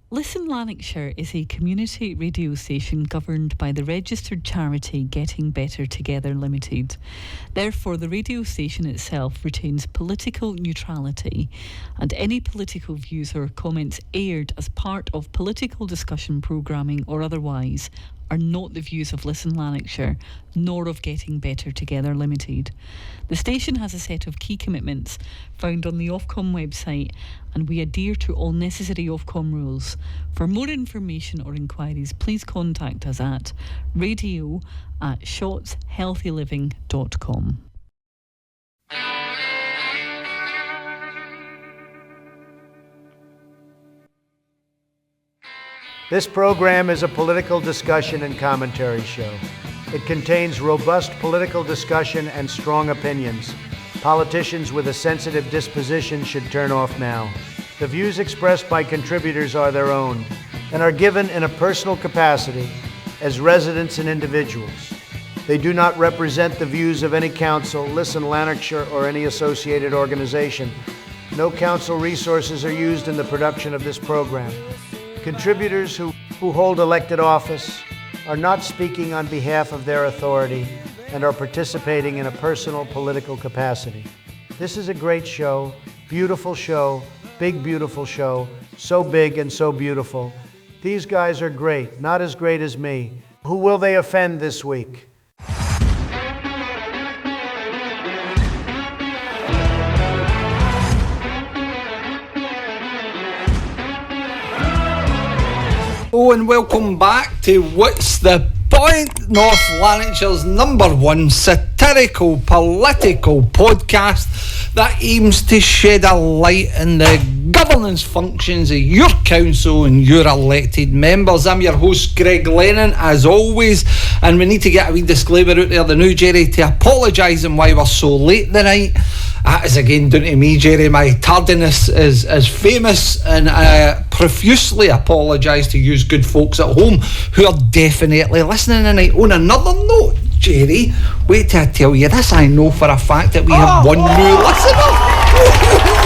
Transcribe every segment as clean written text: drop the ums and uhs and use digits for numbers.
Listen Lanarkshire is a community radio station governed by the registered charity Getting Better Together Limited. Therefore, the radio station itself retains political neutrality, and any political views or comments aired as part of political discussion programming or otherwise are not the views of Listen Lanarkshire, nor of Getting Better Together Limited. The station has a set of key commitments found on the Ofcom website, and we adhere to all necessary Ofcom rules. For more information or inquiries, please contact us at radio@shotshealthyliving.com. This program is a political discussion and commentary show. It contains robust political discussion and strong opinions. Politicians with a sensitive disposition should turn off now. The views expressed by contributors are their own and are given in a personal capacity as residents and individuals. They do not represent the views of any council, Listen Lanarkshire, or any associated organization. No council resources are used in the production of this program. Contributors who hold elected office are not speaking on behalf of their authority and are participating in a personal political capacity. This is a great show, beautiful show, big beautiful show, so big and so beautiful. These guys are great, not as great as me. Who will they offend this week? Oh, and welcome back to What's the Point, North Lanarkshire's #1 satirical political podcast that aims to shed a light on the governance functions of your council and your elected members. I'm your host, Greg Lennon, as always, and we need to get a wee disclaimer out there, the new Jerry, to apologise on why we're so late tonight. That is again down to me, Jerry. My tardiness is famous, and I profusely apologise to you good folks at home who are definitely listening tonight. On another note, Jerry, wait till I tell you this, I know for a fact that we have one new listener.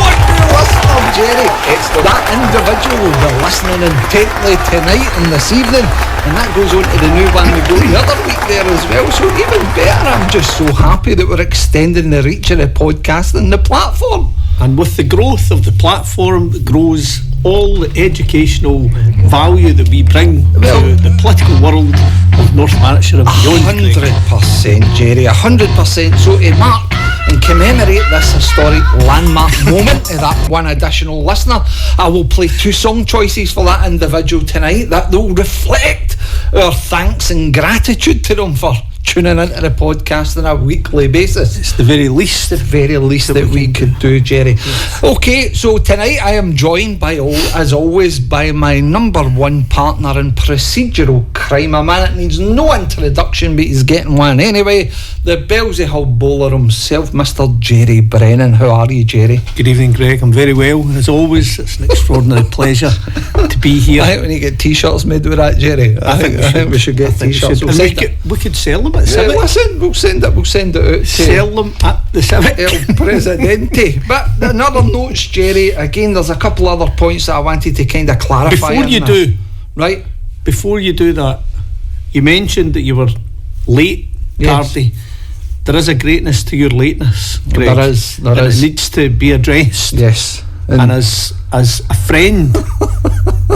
One new listener, Jerry. It's that individual will be listening intently tonight and this evening, and that goes on to the new one we go the other week there as well. So even better, I'm just so happy that we're extending the reach of the podcast and the platform. And with the growth of the platform, grows all the educational value that we bring to the political world of North Lanarkshire and beyond. 100%, Jerry, 100%. So to mark and commemorate this historic landmark moment of that one additional listener, I will play 2 song choices for that individual tonight that will reflect our thanks and gratitude to them for tuning into the podcast on a weekly basis. It's the very least that we could do, Jerry. Yes. Okay, so tonight I am joined as always by my #1 partner in procedural crime, a man that needs no introduction, but he's getting one anyway, the Belsey Hill bowler himself, Mr. Jerry Brennan. How are you, Jerry? Good evening, Greg. I'm very well, as always. It's an extraordinary pleasure to be here. I think we need to get t-shirts made with that, Jerry. I think we should get t-shirts. We could sell them at Civic. Listen, we'll send it out. Sell them at the Civic. El Presidente. But in other notes, Jerry, again, there's a couple other points that I wanted to kind of clarify. Before you do that, you mentioned that you were late, tardy. There is a greatness to your lateness, Greg. There is. It needs to be addressed. Yes. And as a friend,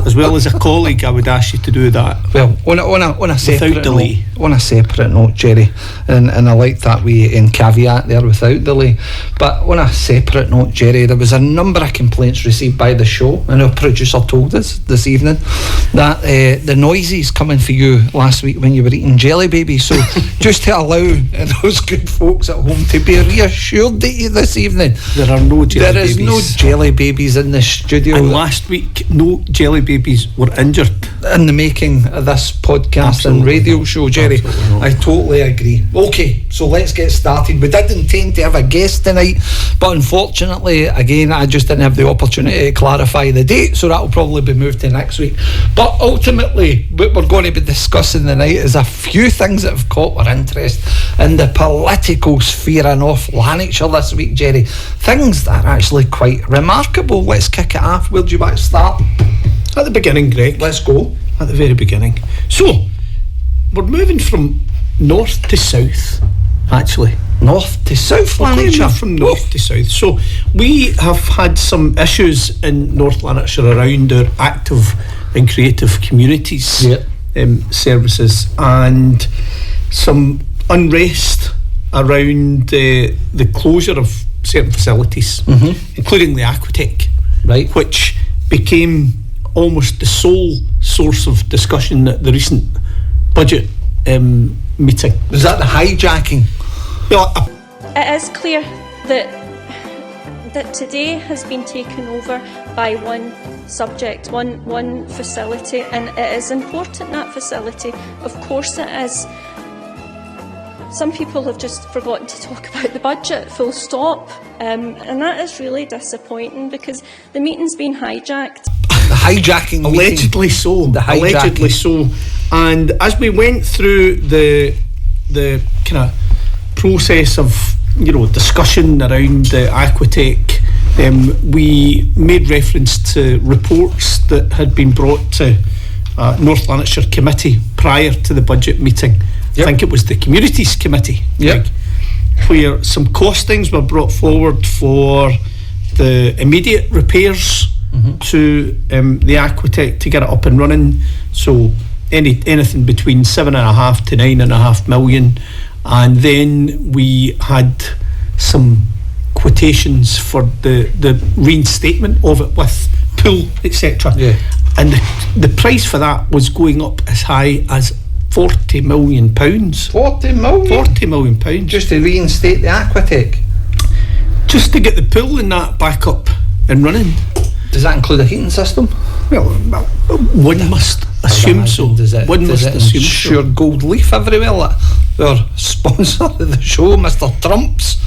as well as a colleague, I would ask you to do that. Well, on a separate delay. On a separate note, Jerry, and I like that in caveat there, without delay. But on a separate note, Jerry, there was a number of complaints received by the show, and our producer told us this evening that the noises coming for you last week when you were eating jelly babies. So just to allow those good folks at home to be reassured this evening, there are no jelly there babies. There is no jelly babies in the studio. And last week, no jelly babies were injured in the making of this podcast and radio show, Jerry. I totally agree. Okay, so let's get started. We did intend to have a guest tonight, but unfortunately, again, I just didn't have the opportunity to clarify the date, so that will probably be moved to next week. But ultimately, what we're going to be discussing tonight is a few things that have caught our interest in the political sphere of North Lanarkshire this week, Jerry. Things that are actually quite remarkable. Let's kick it off. Where do you want to start? At the beginning, Greg. Let's go. At the very beginning. So, we're moving from north to south, actually. North to South We're going Lanarkshire. from north to south. So, we have had some issues in North Lanarkshire around our active and creative communities services, and some unrest around the closure of certain facilities, including the Aquatech, Right. which became almost the sole source of discussion at the recent budget meeting. Was that the hijacking? Well, It is clear that today has been taken over by one subject, one facility, and it is important, that facility. Of course it is. Some people have just forgotten to talk about the budget, full stop, and that is really disappointing because the meeting's been hijacked. The hijacking allegedly so. The hijacking. Allegedly so. And as we went through the kind of process of discussion around the Aquatech, we made reference to reports that had been brought to North Lanarkshire Committee prior to the budget meeting. I think it was the Communities Committee, where some costings were brought forward for the immediate repairs to the Aquatech to get it up and running. So anything between 7.5 to 9.5 million, and then we had some quotations for the reinstatement of it with pool, etc. And the price for that was going up as high as £40 million. 40 million? 40 million pounds. Just to reinstate the Aquatech? Just to get the pool and that back up and running. Does that include a heating system? Well, one must assume so. One must assume ensure so. gold leaf everywhere? Like our sponsor of the show, Mr. Trump's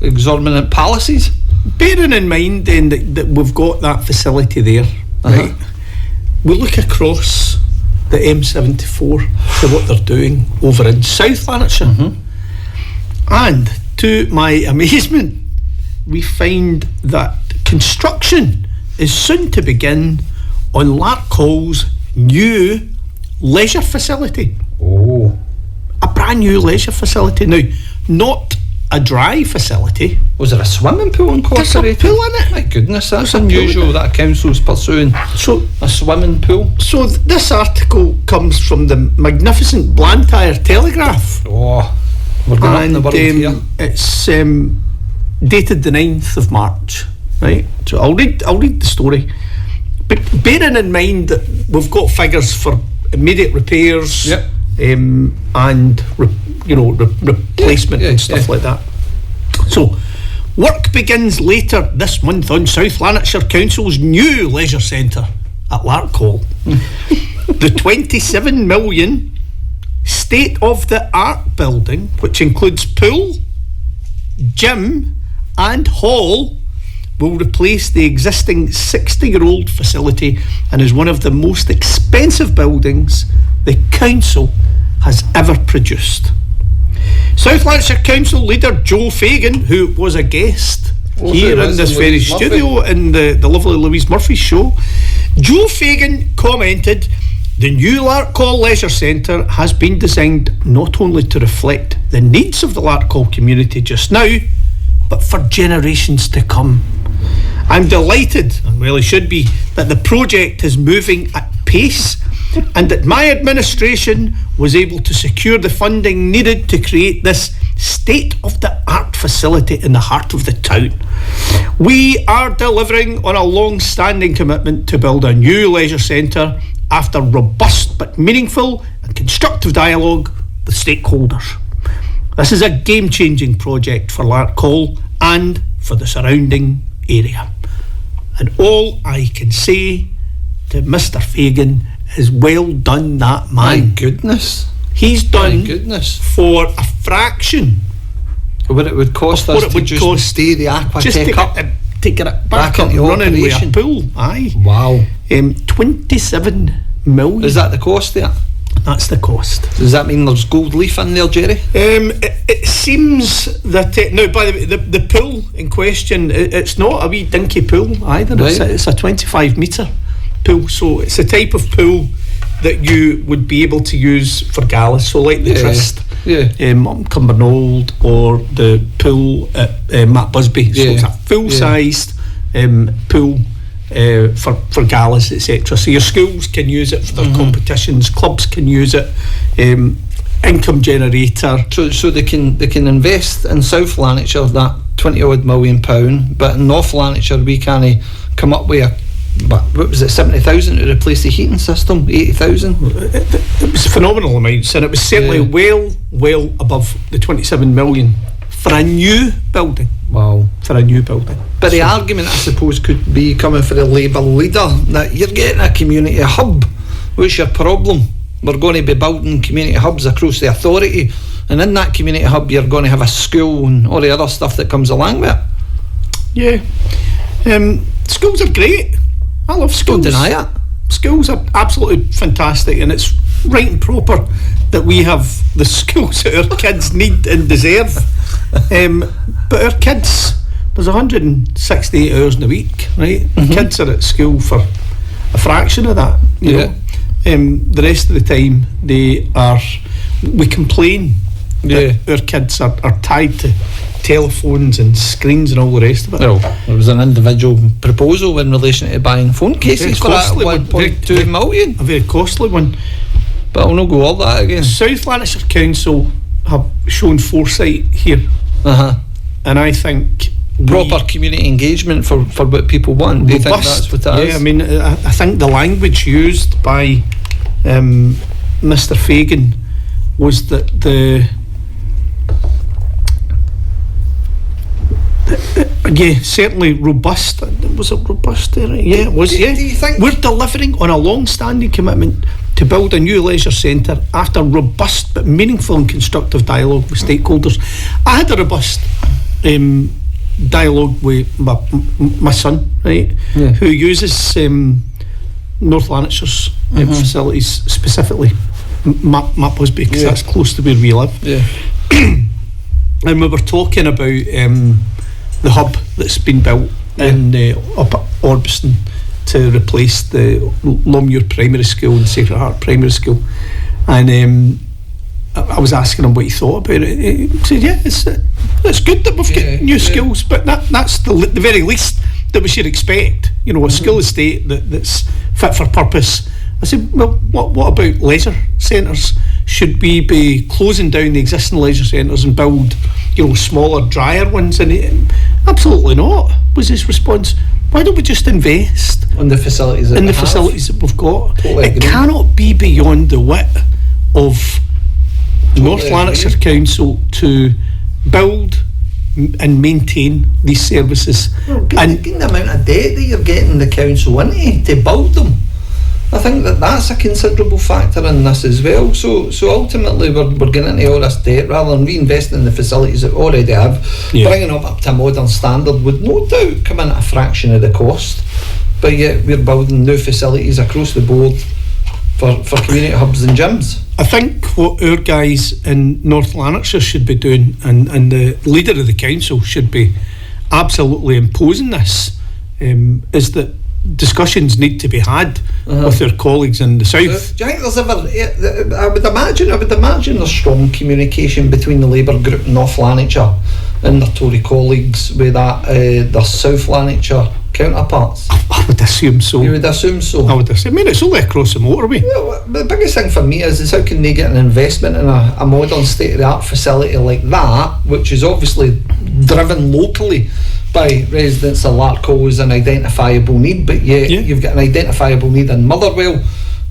exorbitant palaces? Bearing in mind then that we've got that facility there, right? We look across the M74 to what they're doing over in South Lanarkshire, and to my amazement, we find that construction is soon to begin on Larkhall's new leisure facility. Oh. A brand new leisure facility. Now, not a dry facility. Was there a swimming pool incorporated? There's a pool in it. My goodness, that's There's a pool unusual that a council's pursuing a swimming pool. So this article comes from the magnificent Blantyre Telegraph. Oh, we're going up in the world here. It's dated the 9th of March, right? So I'll read the story. But bearing in mind that we've got figures for immediate repairs, and replacement and stuff like that. So, work begins later this month on South Lanarkshire Council's new leisure centre at Larkhall. The 27 million state-of-the-art building, which includes pool, gym and hall, will replace the existing 60-year-old facility and is one of the most expensive buildings the council has ever produced. South Lanarkshire Council leader Joe Fagan, who was a guest here in this very studio in the lovely Louise Murphy show, Joe Fagan commented, "The new Larkhall Leisure Centre has been designed not only to reflect the needs of the Larkhall community just now, but for generations to come. I'm delighted, and really should be, that the project is moving at pace and that my administration was able to secure the funding needed to create this state-of-the-art facility in the heart of the town. We are delivering on a long-standing commitment to build a new leisure centre after robust but meaningful and constructive dialogue with stakeholders. This is a game-changing project for Larkhall and for the surrounding area. And all I can say to Mr. Fagan is, well done, that man. My goodness. He's done My goodness. for a fraction what it would cost us to just stay the Aquatech up, to get it back up into running with operation. a pool. Aye. Wow. 27 million. Is that the cost there? That's the cost. Does that mean there's gold leaf in there, Jerry? It seems that now, by the way, the pool in question, it's not a wee dinky pool either. Right. It's a 25 metre pool. So it's a type of pool that you would be able to use for galas. So like the Tryst, Cumbernauld, or the pool at Matt Busby. So it's a full-sized pool for galas, etc. So your schools can use it for their competitions, clubs can use it, income generator. So they can invest in South Lanarkshire that £20 million, but in North Lanarkshire we can't come up with what was it, 70,000 to replace the heating system, 80,000. It was phenomenal amounts, and it was certainly well above the 27 million for a new building. Wow. For a new building. But the argument, I suppose, could be coming for the Labour leader that you're getting a community hub. What's your problem? We're going to be building community hubs across the authority, and in that community hub you're going to have a school and all the other stuff that comes along with it. Yeah. Schools are great. I love schools. Don't deny it. Schools are absolutely fantastic, and it's right and proper that we have the schools that our kids need and deserve. But our kids, there's 168 hours in a week, right? Kids are at school for a fraction of that, you know. The rest of the time we complain that our kids are tied to telephones and screens and all the rest of it. Well, there was an individual proposal in relation to buying phone cases for that 1.2 million. A very costly one. But I'll not go all that again. South Lanarkshire Council have shown foresight here. And I think proper community engagement for what people want. Do you think that's what it is? Yeah, I mean, I think the language used by Mr. Fagan was that certainly robust. Was it robust? Yeah, it was. Do you think we're delivering on a long-standing commitment to build a new leisure centre after robust but meaningful and constructive dialogue with stakeholders? I had a robust dialogue with my son, right, who uses North Lanarkshire's facilities, specifically Matt Busby, because that's close to where we live. And we were talking about the hub that's been built in up at Orbiston to replace the Longmuir Primary School and Sacred Heart Primary School, and I was asking him what he thought about it. He said, it's good that we've got new schools, but that's the very least that we should expect, you know, a school estate that's fit for purpose. I said, well, what about leisure centres? Should we be closing down the existing leisure centres and build, you know, smaller, drier ones? And absolutely not, was his response. Why don't we just invest in the facilities that we've got? Totally it agree. Cannot be beyond the wit of North Lanarkshire Council to build and maintain these services. And the amount of debt that you're getting the council into to build them, I think that's a considerable factor in this as well. So ultimately we're getting into all this debt rather than reinvesting in the facilities that we already have. Bringing them up to a modern standard would no doubt come in at a fraction of the cost, but yet we're building new facilities across the board for community hubs and gyms. I think what our guys in North Lanarkshire should be doing, and the leader of the council should be absolutely imposing this, is that discussions need to be had with their colleagues in the south. Do you think there's ever? I would imagine there's strong communication between the Labour group in North Lanarkshire and their Tory colleagues with their South Lanarkshire counterparts. I would assume so. You would assume so. I would assume. I mean, it's only across the motorway. Well, the biggest thing for me is how can they get an investment in a modern state-of-the-art facility like that, which is obviously driven locally by residents of Larkhall as an identifiable need, but yet you've got an identifiable need in Motherwell.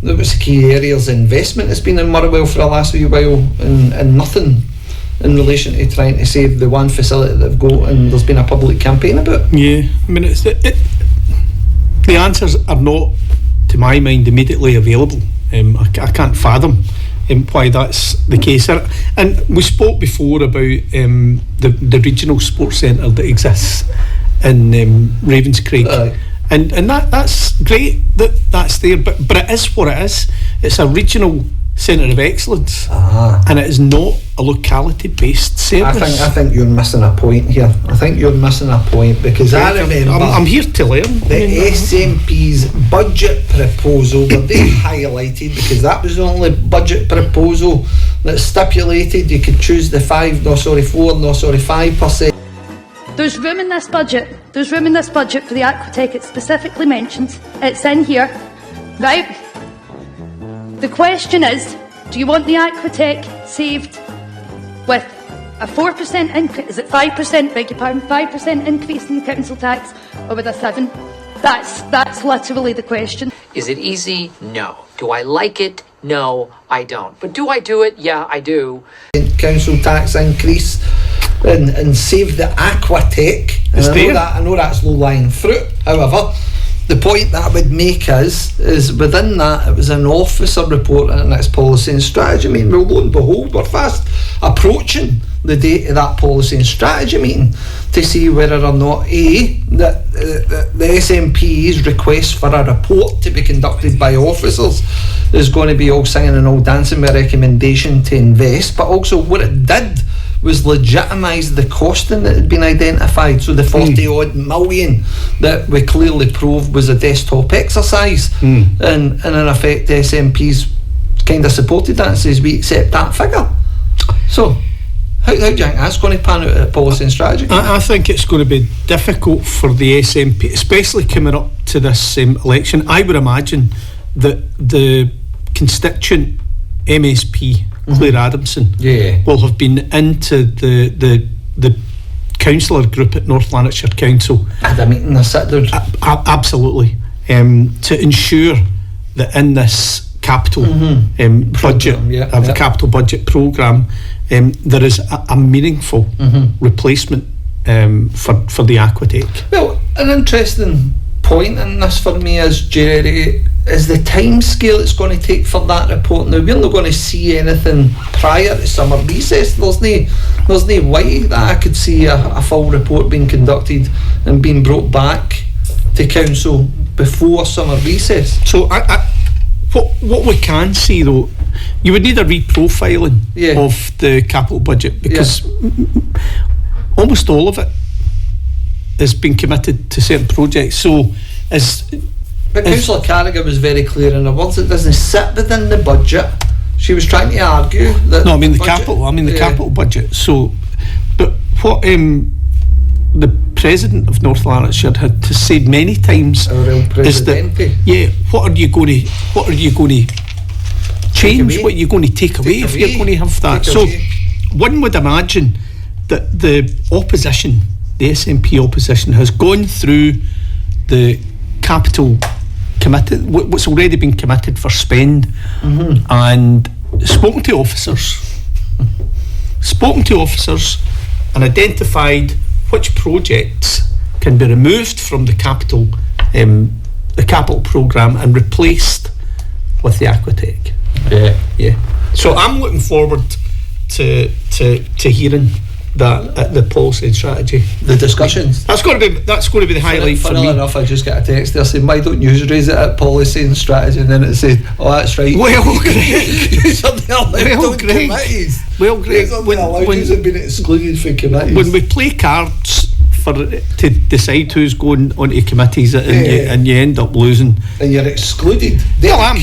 There was key areas of investment that's been in Motherwell for the last wee while, and nothing in relation to trying to save the one facility that they've got, and there's been a public campaign about. Yeah, I mean, the answers are not, to my mind, immediately available. I can't fathom why that's the case. And we spoke before about the regional sports centre that exists in Ravenscraig, and that's great that that's there, but it is what it is. It's a regional centre of excellence, and it is not a locality-based service. I think you're missing a point here. Because I remember I'm here to learn. The SNP's budget proposal that they highlighted, because that was the only budget proposal that stipulated you could choose the 5% There's room in this budget for the Aquatech. It specifically mentions, it's in here, right? The question is, do you want the Aquatech saved with a 4% increase? Is it 5%? Beg your pardon, 5% increase in the council tax, or with a 7%? That's literally the question. Is it easy? No. Do I like it? No, I don't. But do I do it? Yeah, I do. Council tax increase and save the Aquatech. I know that's low-lying fruit. However, the point that I would make is within that, it was an officer report and its policy and strategy meeting. Well, lo and behold, we're fast approaching the date of that policy and strategy meeting to see whether or not that the SNP's request for a report to be conducted by officers is going to be all singing and all dancing with a recommendation to invest, but also what it did was legitimise the costing that had been identified. So the 40 odd million that we clearly proved was a desktop exercise, and in effect the SNP's kind of supported that and says we accept that figure. So how do you think that's going to pan out at policy and strategy? I think it's going to be difficult for the SNP, especially coming up to this election. I would imagine that the constituent MSP Claire Adamson will have been into the councillor group at North Lanarkshire Council. Had a meeting, sit there. Absolutely. To ensure that in this capital budget, the capital budget programme, there is a meaningful replacement for the Aquatech. Well, an interesting point in this for me is, Jerry, is the time scale it's going to take for that report. Now, we're not going to see anything prior to summer recess. There's no way that I could see a full report being conducted and being brought back to council before summer recess. So what we can see though, you would need a reprofiling of the capital budget, because almost all of it has been committed to certain projects. But Councillor Carragher was very clear in her words, it doesn't sit within the budget. She was trying to argue that the capital budget. So, but what the President of North Lanarkshire had to say many times is that what are you going to change? What are you going to take away if you're going to have that? So one would imagine that the opposition, the SNP opposition, has gone through the capital committed, what's already been committed for spend, and spoken to officers and identified which projects can be removed from the capital programme and replaced with the Aquatech. So I'm looking forward to hearing that at the policy and strategy, the discussions. That's going to be the highlight for me. Funnily enough, I just got a text there saying, why don't you raise it at policy and strategy? And then it said, oh, that's right. Well, Greg. Greg, when have been excluded from committees. When we play cards to decide who's going onto committees and you end up losing, and you're excluded. I'm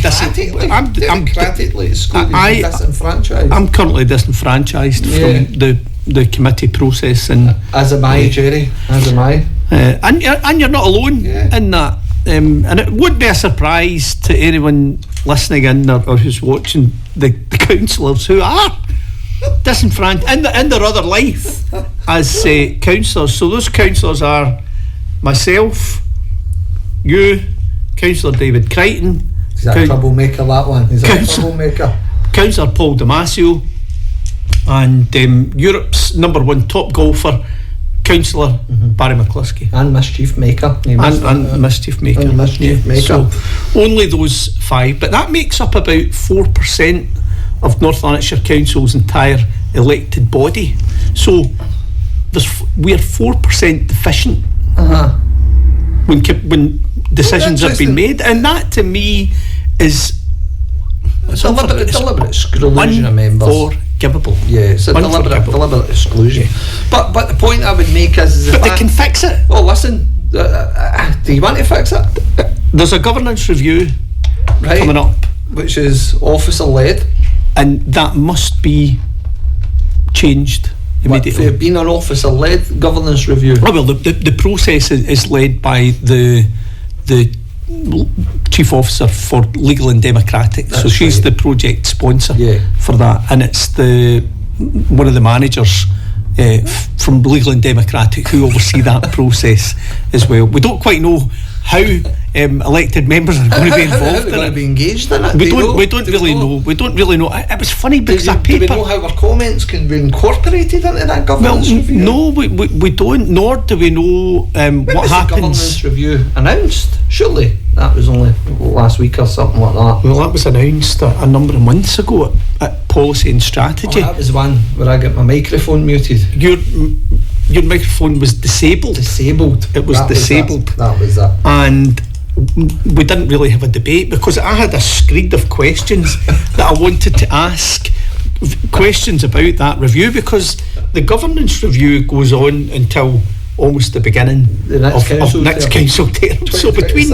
democratically excluded, disenfranchised. I'm currently disenfranchised from the committee process, and as am I, Jerry. As am I. And you're not alone in that. And it would be a surprise to anyone listening in or who's watching the councillors who are disenfranchised in their other life as councillors. So those councillors are myself, you, Councillor David Crichton. He's a troublemaker, that one. He's a troublemaker. Councillor Paul Damasio, and Europe's #1 top golfer, Councillor Barry McCluskey. And mischief maker. And mischief maker. So only those 5. But that makes up about 4% of North Lanarkshire Council's entire elected body. So we're 4% deficient when decisions have been made. And that to me is deliberate exclusion of members. Unforgivable. Yeah, it's a deliberate exclusion. Yeah. But the point I would make is but they can fix it. Oh, listen, do you want to fix it? There's a governance review coming up, which is officer led, and that must be changed immediately. There being an officer led governance review. Oh, well, the process is led by the chief officer for legal and democratic. That's so she's the project sponsor for that, and it's one of the managers from legal and democratic who oversee that process as well. We don't quite know how elected members are going to be involved how they're going to be engaged in it. We don't really know. We don't really know. It was funny because do we know how our comments can be incorporated into that governance review? No, we don't. Nor do we know what happens. The governance review announced? Surely that was only last week or something like that. Well, that was announced a number of months ago at Policy and Strategy. That was the one where I got my microphone muted. Your microphone was disabled. It was disabled. That was that. And we didn't really have a debate because I had a screed of questions that I wanted to ask, questions about that review, because the governance review goes on until almost the beginning of next council term. So between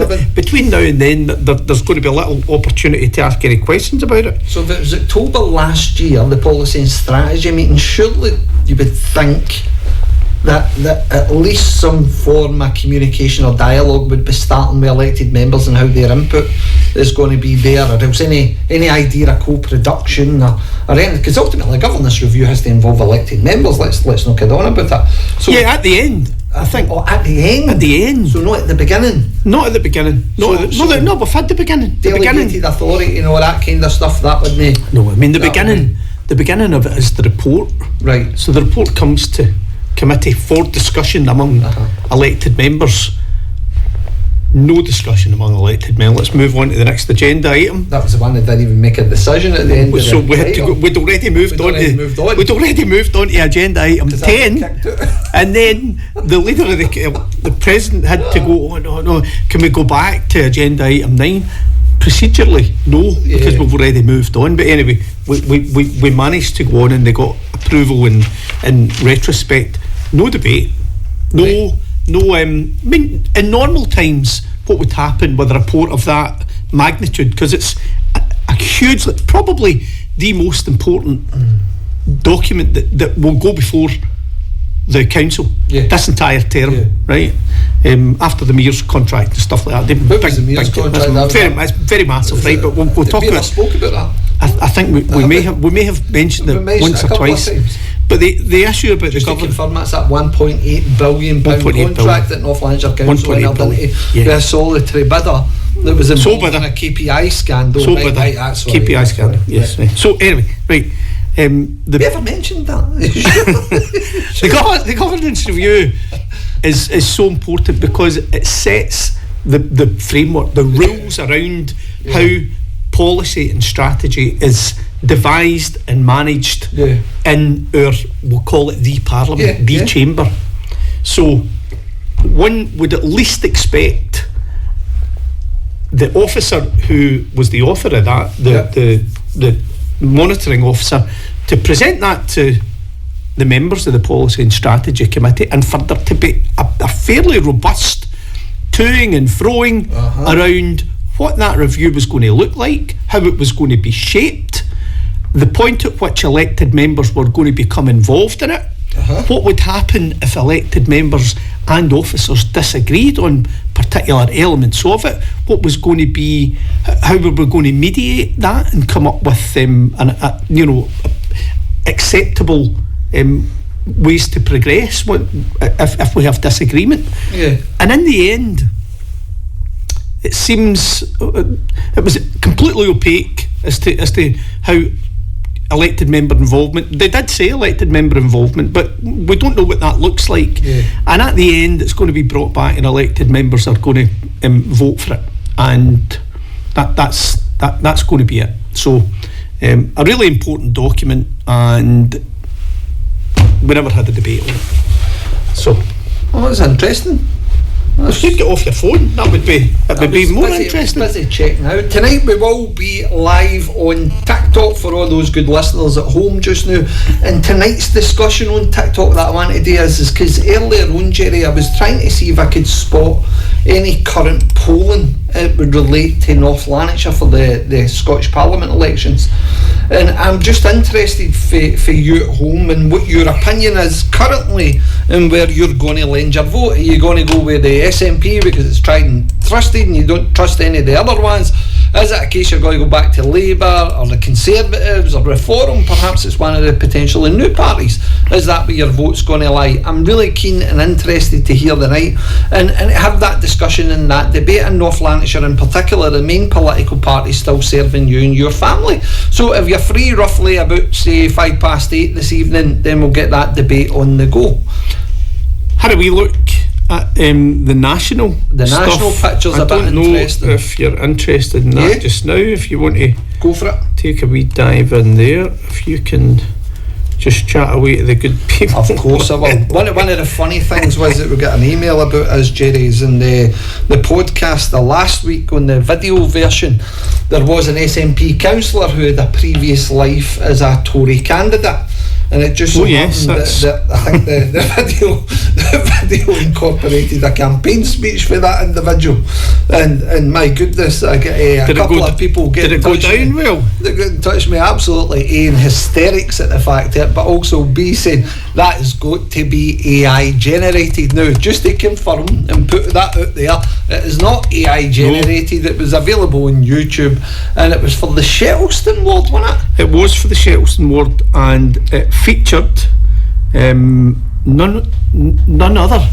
now and then, there's going to be a little opportunity to ask any questions about it. So if it was October last year, the policy and strategy meeting, surely you would think that at least some form of communication or dialogue would be starting with elected members and how their input is going to be there, or else any idea of co-production or anything, because ultimately a governance review has to involve elected members. Let's not kid on about that. So at the end, I think. Oh, at the end. So not at the beginning. Not at the beginning. No, we've had the beginning. Delegated authority, that kind of stuff. That wouldn't. No, I mean the beginning. The beginning of it is the report. Right. So the report comes to committee for discussion among elected members. No discussion among elected members. Let's move on to the next agenda item. That was the one that didn't even make a decision at the end. So we had to go. We'd already moved on to agenda item 10, and then the leader of the president had to go. Oh no! Can we go back to agenda item 9? Procedurally, no, because we've already moved on. But anyway, we managed to go on, and they got approval in retrospect. No debate. No. I mean, in normal times, what would happen with a report of that magnitude? Because it's a huge, probably the most important document that will go before the council this entire term, right? After the mayor's contract and stuff like that. It's very massive, right? But we'll talk about. Spoke about that. I think we may have mentioned it once or twice. But the issue about just the government, confirm that's that £1.8 billion contract that North Lanarkshire Council entered into with a solitary bidder that was involved in a KPI scandal. KPI scandal. Yes. Right. So anyway, right. We ever mentioned that? the governance review is so important because it sets the framework, the rules around how policy and strategy is devised and managed in our, we'll call it the Parliament, the chamber. So one would at least expect the officer who was the author of that, the monitoring officer, to present that to the members of the Policy and Strategy Committee, and for there to be a fairly robust toing and froing around what that review was going to look like, how it was going to be shaped, the point at which elected members were going to become involved in it, what would happen if elected members and officers disagreed on particular elements of it, what was going to be, how we were going to mediate that and come up with acceptable ways to progress if we have disagreement. And in the end, it seems it was completely opaque as to how elected member involvement. They did say elected member involvement, but we don't know what that looks like. And at the end, it's going to be brought back, and elected members are going to vote for it, and that's going to be it. So, a really important document, and we never had a debate on it. So, well, that's interesting. If you get off your phone, that would be more interesting. Busy checking out. Tonight we will be live on TikTok for all those good listeners at home just now. And tonight's discussion on TikTok that I want to do is because earlier on, Jerry, I was trying to see if I could spot any current polling it would relate to North Lanarkshire for the Scottish Parliament elections. And I'm just interested for you at home and what your opinion is currently and where you're going to lend your vote. Are you going to go with the SNP because it's tried and trusted and you don't trust any of the other ones? Is it a case you're going to go back to Labour or the Conservatives or Reform? Perhaps it's one of the potentially new parties. Is that where your vote's going to lie? I'm really keen and interested to hear tonight and have that discussion and that debate in North Lanarkshire in particular, the main political party still serving you and your family. So if you're free roughly about say 8:05 this evening, then we'll get that debate on the go. How do we look at the national stuff? National picture's a bit interesting. I don't know if you're interested in that just now. If you want to go for it, take a wee dive in there. If you can just chat away to the good people. Of course I will. One of the funny things was that we got an email about us, Jerry's, in the podcast last week on the video version. There was an SNP councillor who had a previous life as a Tory candidate. And it just happened that I think the video incorporated a campaign speech for that individual, and my goodness, I get a couple of people get in touch. Did it go down well? They got in touch with me absolutely A, in hysterics at the fact of it, but also B, saying that has got to be AI generated. Now, just to confirm and put that out there, it is not AI generated. No. It was available on YouTube, and it was for the Shettleston ward, wasn't it? It was for the Shettleston ward, and it featured none other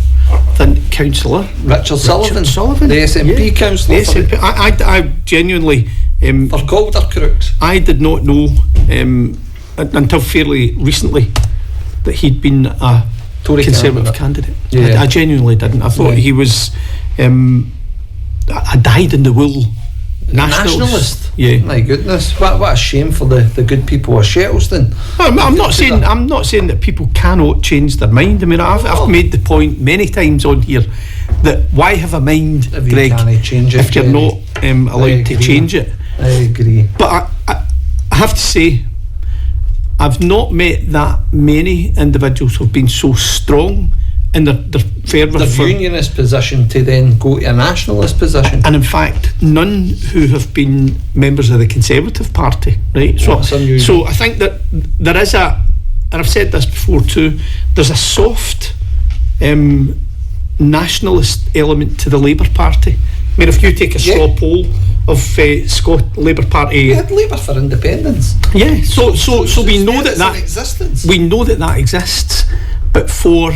than Councillor Richard Sullivan, the SNP councillor. I genuinely for Calder Crooks. I did not know until fairly recently that he'd been a Tory Conservative candidate. Yeah. I genuinely didn't. I thought he was a dyed-in-the-wool nationalist. Yeah. My goodness, what a shame for the good people of Shettleston. I'm not saying that people cannot change their mind. I mean, I've made the point many times on here that why have a mind, if Greg, if you're not allowed to change it. I agree. But I have to say, I've not met that many individuals who've been so strong in their favour for unionist position to then go to a nationalist position, and in fact none who have been members of the Conservative Party, right? So I think that there is and I've said this before too, there's a soft nationalist element to the Labour Party. I mean, if you take a straw poll of Labour Party, we had Labour for Independence. Yeah, so we know that existence. We know that exists, but for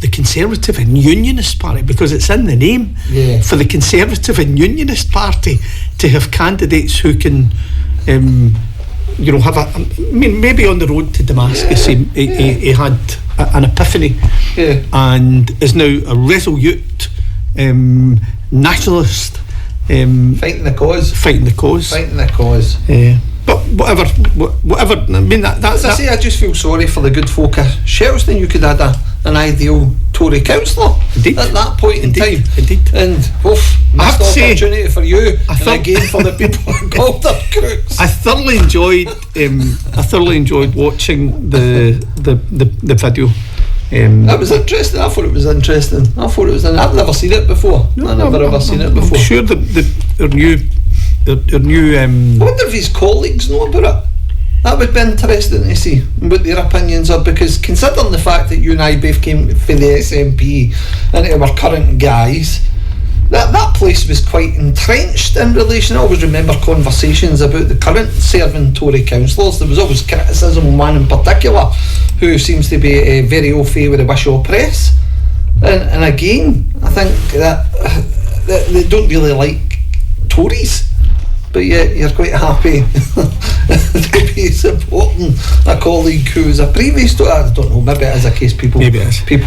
the Conservative and Unionist Party, because it's in the name, for the Conservative and Unionist Party to have candidates who can have maybe on the road to Damascus he had an epiphany and is now a resolute nationalist, fighting the cause. But whatever. I mean, that's. As I say, I just feel sorry for the good folk of Shettleston. You could have an ideal Tory councillor at that point in time. Indeed. And missed opportunity for you, and again for the people of Calder Crooks. I thoroughly enjoyed watching the video. That was interesting. I thought it was interesting. I've never seen it before. I've never ever seen it before. I'm sure their new I wonder if his colleagues know about it. That would be interesting to see what their opinions are, because considering the fact that you and I both came for the SNP and our current guys, that place was quite entrenched in relation. I always remember conversations about the current serving Tory councillors. There was always criticism on one in particular who seems to be very au fait with the Wishaw press, and again I think that they don't really like Tories, but yet you're quite happy to be supporting a colleague who's a previous to. I don't know, maybe it is a case people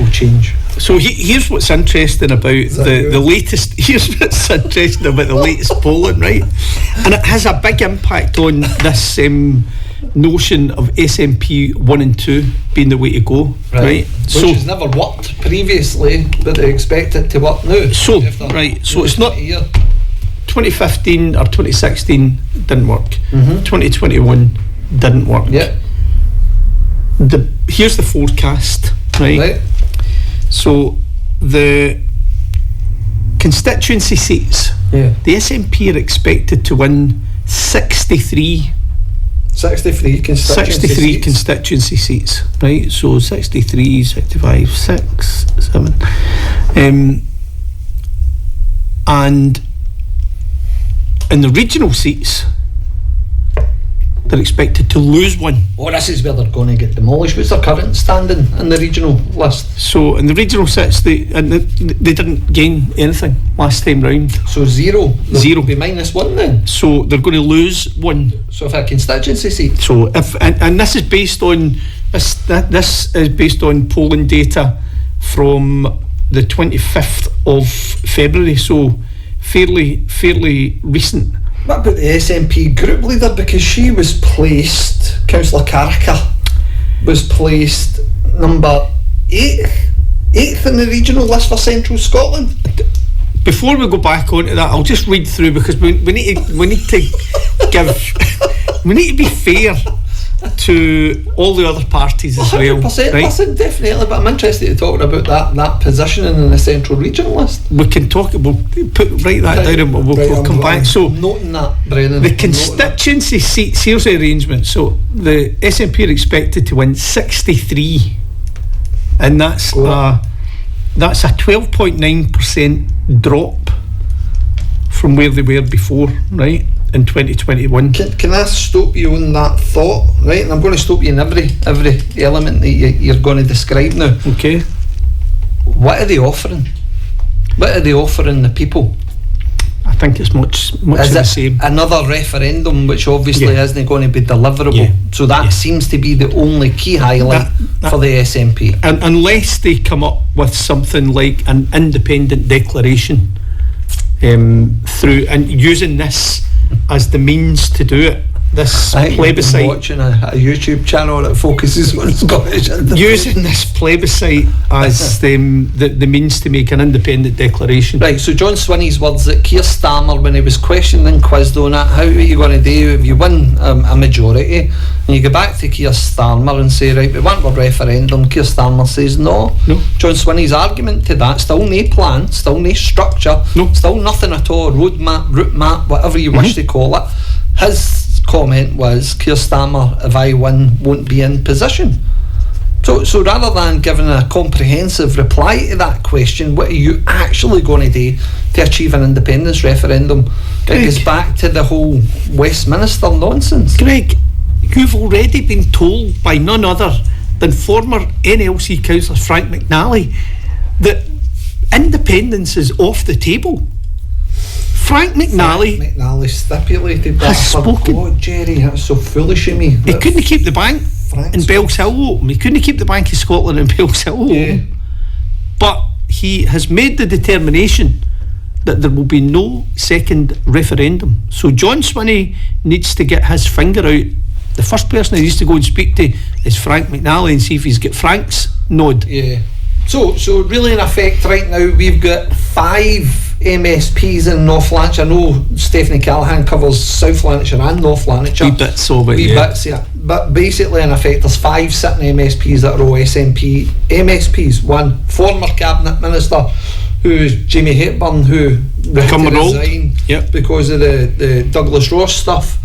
change. So here's what's interesting about the latest. Here's what's interesting about the latest polling, right? And it has a big impact on this notion of SNP 1 and 2 being the way to go, right? Which has never worked previously, but they expect it to work now. So it's not 2015 or 2016 didn't work. 2021 didn't work. Yeah. Here's the forecast, right? So the constituency seats, the SNP are expected to win 63 constituency seats, right? So 63, 65, 6, 7. And in the regional seats, they're expected to lose one. Oh, this is where they're going to get demolished. What's their current standing in the regional list? So in the regional seats, they didn't gain anything last time round. So zero. Zero. Be -1 then. So they're going to lose one. So for a constituency seat. So if and this is based on this is based on polling data from the 25th of February. So fairly recent. What about the SNP group leader? Because she was placed, Councillor Carricker was placed number 8th in the regional list for Central Scotland. Before we go back onto that, I'll just read through, because we need to give we need to be fair to all the other parties as 100%, well. Right? Listen, definitely, but I'm interested in talking about that positioning in the Central Regional list. We can talk. We'll write that down, and we'll come back. So noting that, Brennan. The constituency seats. Here's the arrangement. So the SNP are expected to win 63, and that's a 12.9% drop from where they were before, right? In 2021. Can I stop you on that thought, right? And I'm going to stop you in every element that you're going to describe now. Okay. What are they offering? What are they offering the people? I think it's much is the it same. Another referendum, which obviously isn't going to be deliverable. Yeah. So that seems to be the only key highlight for the SNP. And unless they come up with something like an independent declaration through, and using this as the means to do it, this plebiscite. I'm watching a YouTube channel that focuses on Scottish independence. Using this plebiscite as the means to make an independent declaration. Right, so John Swinney's words that Keir Starmer, when he was questioned and quizzed on it, how are you going to do if you win a majority, and you go back to Keir Starmer and say, right, we want a referendum, Keir Starmer says no. John Swinney's argument to that, still no plan, still no structure, still nothing at all, route map, whatever you wish to call it. His comment was, Keir Starmer, if I win, won't be in position. So rather than giving a comprehensive reply to that question, what are you actually going to do to achieve an independence referendum? Greg, it goes back to the whole Westminster nonsense. Greg, you've already been told by none other than former NLC councillor Frank McNally that independence is off the table. Frank McNally stipulated that. Has spoken. Oh, Jerry, that's so foolish of me. He couldn't keep the bank in Bellshill open. He couldn't keep the Bank of Scotland in Bellshill open. But he has made the determination that there will be no second referendum. So John Swinney needs to get his finger out. The first person he needs to go and speak to is Frank McNally and see if he's got Frank's nod. Yeah. So really, in effect, right now we've got 5 MSPs in North Lanarkshire. I know Stephanie Callaghan covers South Lanarkshire and North Lanarkshire. Wee bits of it, bits, yeah. But basically, in effect, there's 5 sitting MSPs that are all SNP MSPs. One former cabinet minister, who's Jamie Hepburn, who resigned because of the Douglas Ross stuff.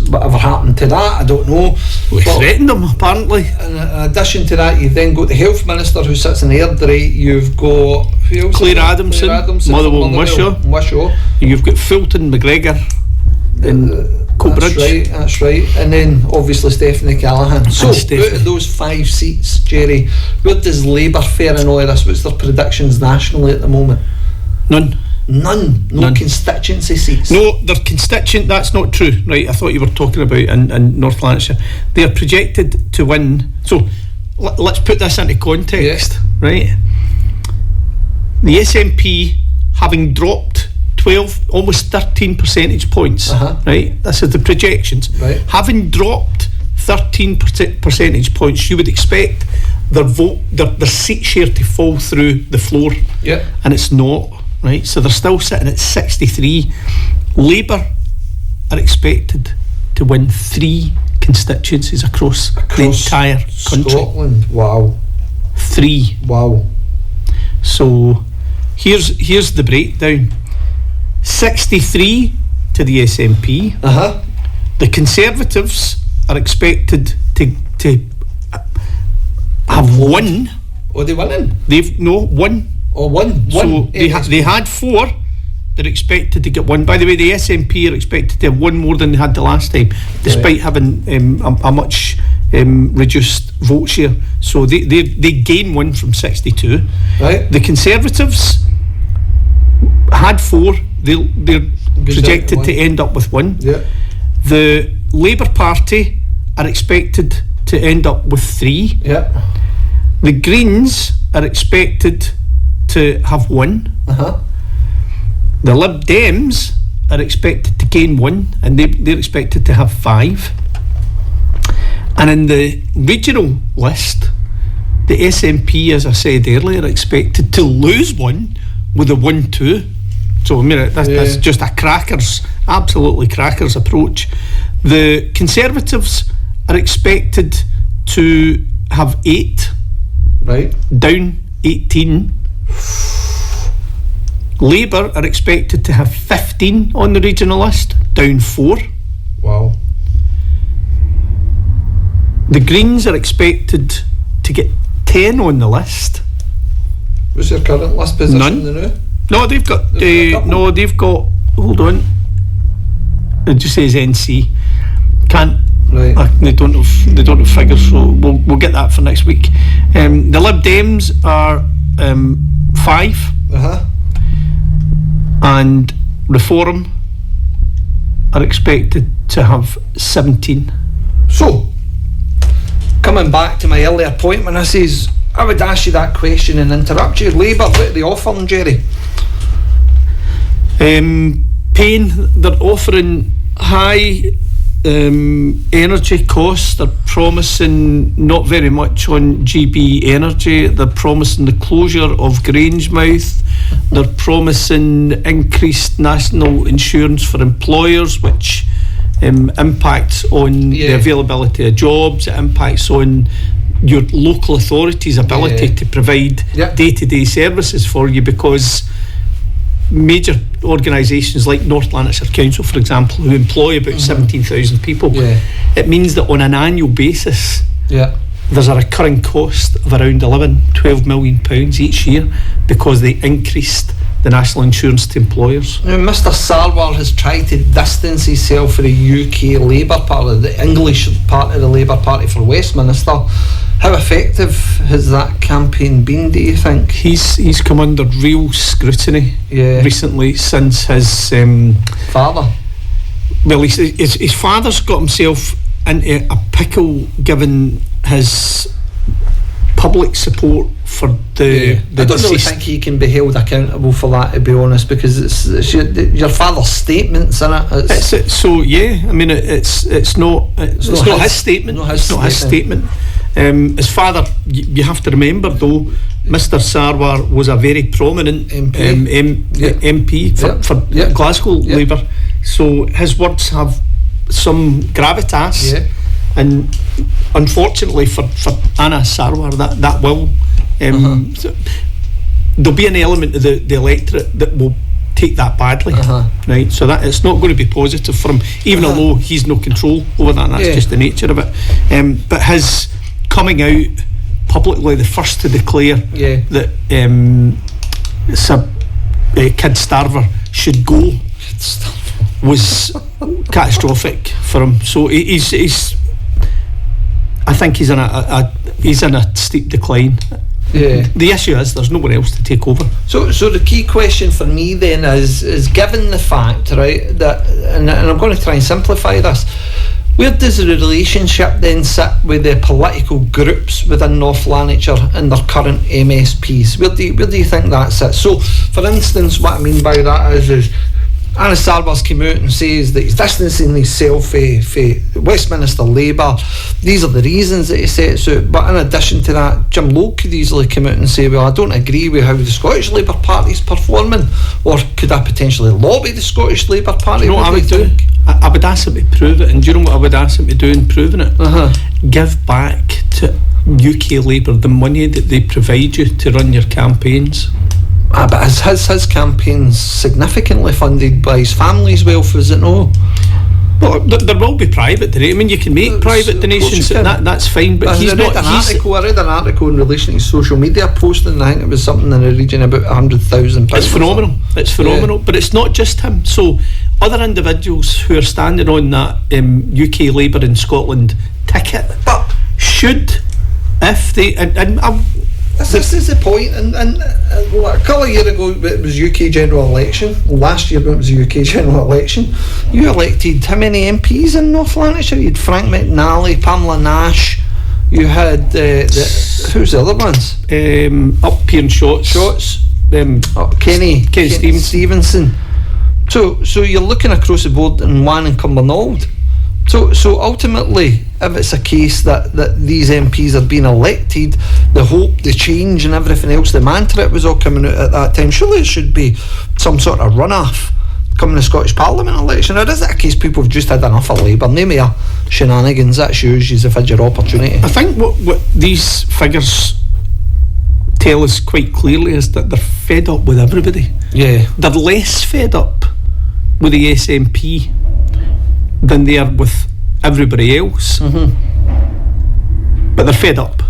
Whatever happened to that, I don't know. We threatened them, apparently. In addition to that, you've then got the Health Minister who sits in Airdrie. You've got who else? Claire Adamson, Motherwell and Wishaw. You've got Fulton McGregor in Coatbridge. That's right. And then obviously Stephanie Callaghan. So out of those 5 seats, Jerry, where does Labour fare in all of this? What's their predictions nationally at the moment? None. No constituency seats. No, they're constituent. That's not true, right? I thought you were talking about in North Lanarkshire. They are projected to win. So let's put this into context, right? The SNP, having dropped 12, almost 13 percentage points, right? This is the projections. Right. Having dropped 13 percentage points, you would expect their seat share to fall through the floor. Yeah. And it's not, right? So they're still sitting at 63. Labour are expected to win 3 constituencies across the entire country. Scotland. Wow. 3. Wow. So here's the breakdown. 63 to the SNP. The Conservatives are expected to have 1. Oh, they winning? They've won. Oh, one. So they had 4. They're expected to get 1. By the way, the SNP are expected to have 1 more than they had the last time, despite having a much reduced vote share. So they gain 1 from 62. Right. The Conservatives had 4. They're projected to end up with 1. Yeah. The Labour Party are expected to end up with 3. Yeah. The Greens are expected to have 1. The Lib Dems are expected to gain 1, and they're expected to have 5. And in the regional list, the SNP, as I said earlier, are expected to lose 1 with a 1-2. So I mean, that's just a absolutely crackers approach. The Conservatives are expected to have 8, right, down 18. Labour are expected to have 15 on the regional list, down 4. Wow. The Greens are expected to get 10 on the list. What's their current list position? None. No, they've got. Hold on. It just says NC. Can't. Right. They don't have figures, so we'll get that for next week. The Lib Dems are 5. And Reform are expected to have 17. So, coming back to my earlier point when I says I would ask you that question and interrupt you. Labour, what are they offering, Jerry? They're offering high energy costs. They're promising not very much on GB Energy. They're promising the closure of Grangemouth. They're promising increased national insurance for employers, which impacts on the availability of jobs. It impacts on your local authority's ability to provide day-to-day services for you, because major organisations like North Lanarkshire Council, for example, who employ about 17,000 people, it means that on an annual basis there's a recurring cost of around £12 million each year, because they increased the national insurance to employers. Now, Mr Sarwar has tried to distance himself from the UK Labour Party, the English part of the Labour Party for Westminster. How effective has that campaign been, do you think? He's come under real scrutiny recently since his father. Well, his father's got himself into a pickle given his public support for the I don't really think he can be held accountable for that, to be honest, because it's your father's statements, isn't it? It's not his statement. It's not his statement. His father, you have to remember though, Mr Sarwar was a very prominent MP for Glasgow Labour, so his words have some gravitas, and unfortunately for Anas Sarwar that will there'll be an element of the electorate that will take that badly, right? So that it's not going to be positive for him, even although he's no control over that, and that's just the nature of it. But his coming out publicly, the first to declare that Kid Starver should go, was catastrophic for him. So he's I think he's in a steep decline. The issue is there's no one else to take over. So the key question for me then is given the fact, right, that and I'm going to try and simplify this, where does the relationship then sit with the political groups within North Lanarkshire and their current MSPs? Where do you think that sits? So, for instance, what I mean by that is Anas Sarwar's come out and says that he's distancing himself from Westminster Labour. These are the reasons that he sets out. But in addition to that, Jim Lowe could easily come out and say, well, I don't agree with how the Scottish Labour Party's performing, or could I potentially lobby the Scottish Labour Party? I would do. I would ask him to prove it, and do you know what I would ask him to do in proving it? Give back to UK Labour the money that they provide you to run your campaigns. But his campaign's significantly funded by his family's wealth, is it no? Well, there will be private donations. I mean, you can make private donations, that's fine, but he's not... I read an article in relation to his social media posting, and I think it was something in the region about £100,000. It's phenomenal, but it's not just him. So other individuals who are standing on that UK Labour in Scotland ticket should, if they... This is the point, and a couple of years ago it was UK general election. Last year when it was the UK general election, you elected how many MPs in North Lanarkshire? You had Frank McNally, Pamela Nash, you had who's the other ones? Up Pier and Shots, Kenny Stevenson. So you're looking across the board in Wan and Cumbernauld. So ultimately, if it's a case that these MPs are being elected, the hope, the change and everything else, the mantra it was all coming out at that time, surely it should be some sort of runoff coming the Scottish Parliament election. Or is it a case people have just had enough of Labour? No more shenanigans, that's yours, you've had your opportunity. I think what these figures tell us quite clearly is that they're fed up with everybody. Yeah. They're less fed up with the SNP than they are with everybody else. But they're fed up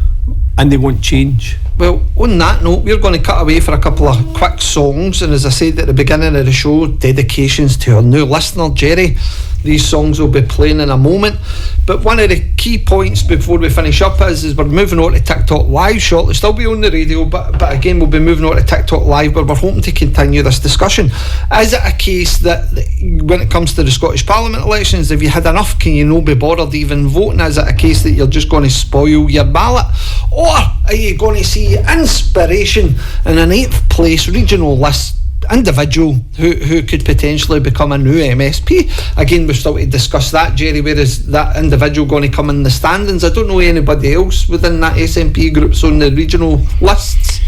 and they want change. Well, on that note, we're going to cut away for a couple of quick songs, and as I said at the beginning of the show, dedications to our new listener Jerry. These songs will be playing in a moment, but one of the key points before we finish up is we're moving on to TikTok Live shortly. Still be on the radio, but again we'll be moving on to TikTok Live, where we're hoping to continue this discussion. Is it a case that when it comes to the Scottish Parliament elections, if you had enough, can you not be bothered even voting? Is it a case that you're just going to spoil your ballot, or are you going to see inspiration in an 8th place regional list individual who could potentially become a new MSP? Again, we've still to discuss that, Jerry. Where is that individual going to come in the standings? I don't know anybody else within that SNP groups on the regional lists.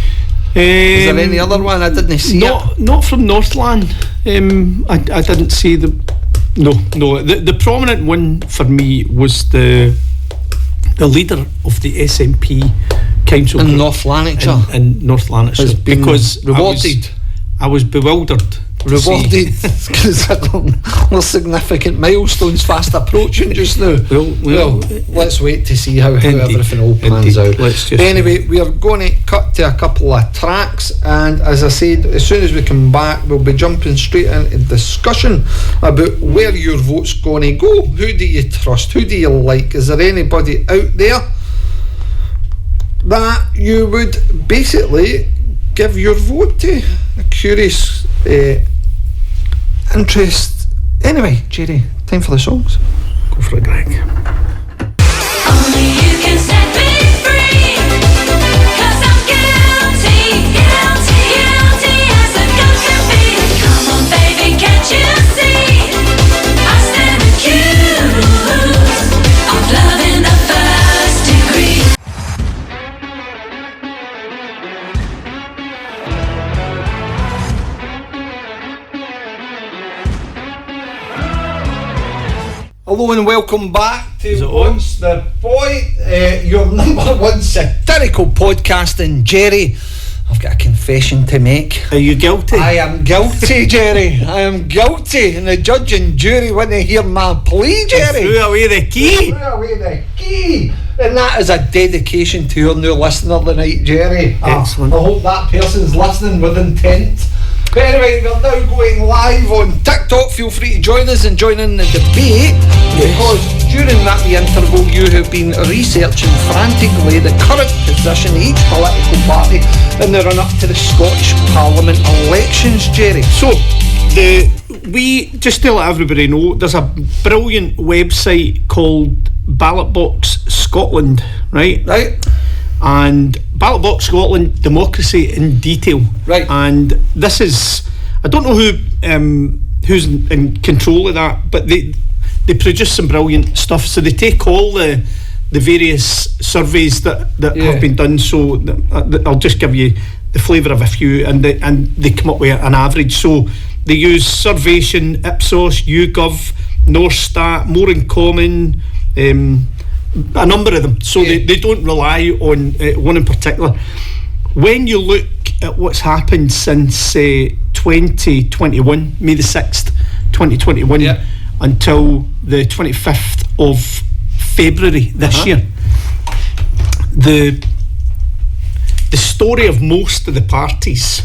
Is there any other one? I didn't see not from North Lan. I didn't see the the prominent one for me was the leader of the SNP council in North Lanarkshire. In North Lanarkshire, because rewarded. I was bewildered. Rewarded because there's significant milestones fast approaching just now. Well, let's wait to see how everything all pans out. Anyway, we are going to cut to a couple of tracks, and as I said, as soon as we come back, we'll be jumping straight into discussion about where your vote's going to go. Who do you trust? Who do you like? Is there anybody out there that you would basically give your vote to? A curious interest. Anyway, Jerry, time for the songs. Go for it, Greg. Only you can set me free, 'cause I'm guilty as a ghost can be. Come on baby, can't you see? I stand accused of love in the first degree. Hello and welcome back to What's the Point, your number one satirical podcast. And Jerry, I've got a confession to make. Are you guilty? I am guilty, Jerry. I am guilty, and the judge and jury want to hear my plea, Jerry. Threw away the key. Threw away the key. And that is a dedication to your new listener tonight, Jerry. Excellent. I hope that person's listening with intent. But anyway, we're now going live on TikTok. Feel free to join us and join in the debate, because during that wee interval you have been researching frantically the current position of each political party in the run up to the Scottish Parliament elections, Jerry. So we just to let everybody know, there's a brilliant website called Ballot Box Scotland, right? And Ballot Box Scotland, democracy in detail. Right. And this is, I don't know who who's in control of that, but they produce some brilliant stuff. So they take all the various surveys that have been done. So I'll just give you the flavour of a few, and they come up with an average. So they use Survation, Ipsos, YouGov, Norstat, More in Common, a number of them. So they don't rely on one in particular. When you look at what's happened since 2021, May the 6th, 2021, until the 25th of February this year, the story of most of the parties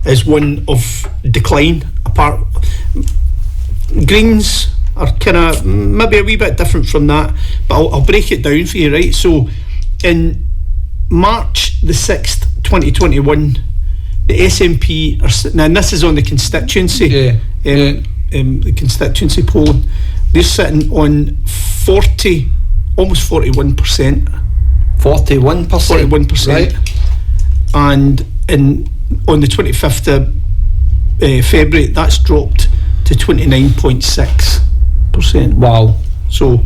is one of decline. Apart, Greens are kind of maybe a wee bit different from that, but I'll break it down for you, right? So in March the 6th, 2021, the SNP are sitting, and this is on the constituency, the constituency poll, they're sitting on 40, almost 41%. 41%, right? And on the 25th of February, that's dropped to 29.6%. Wow. So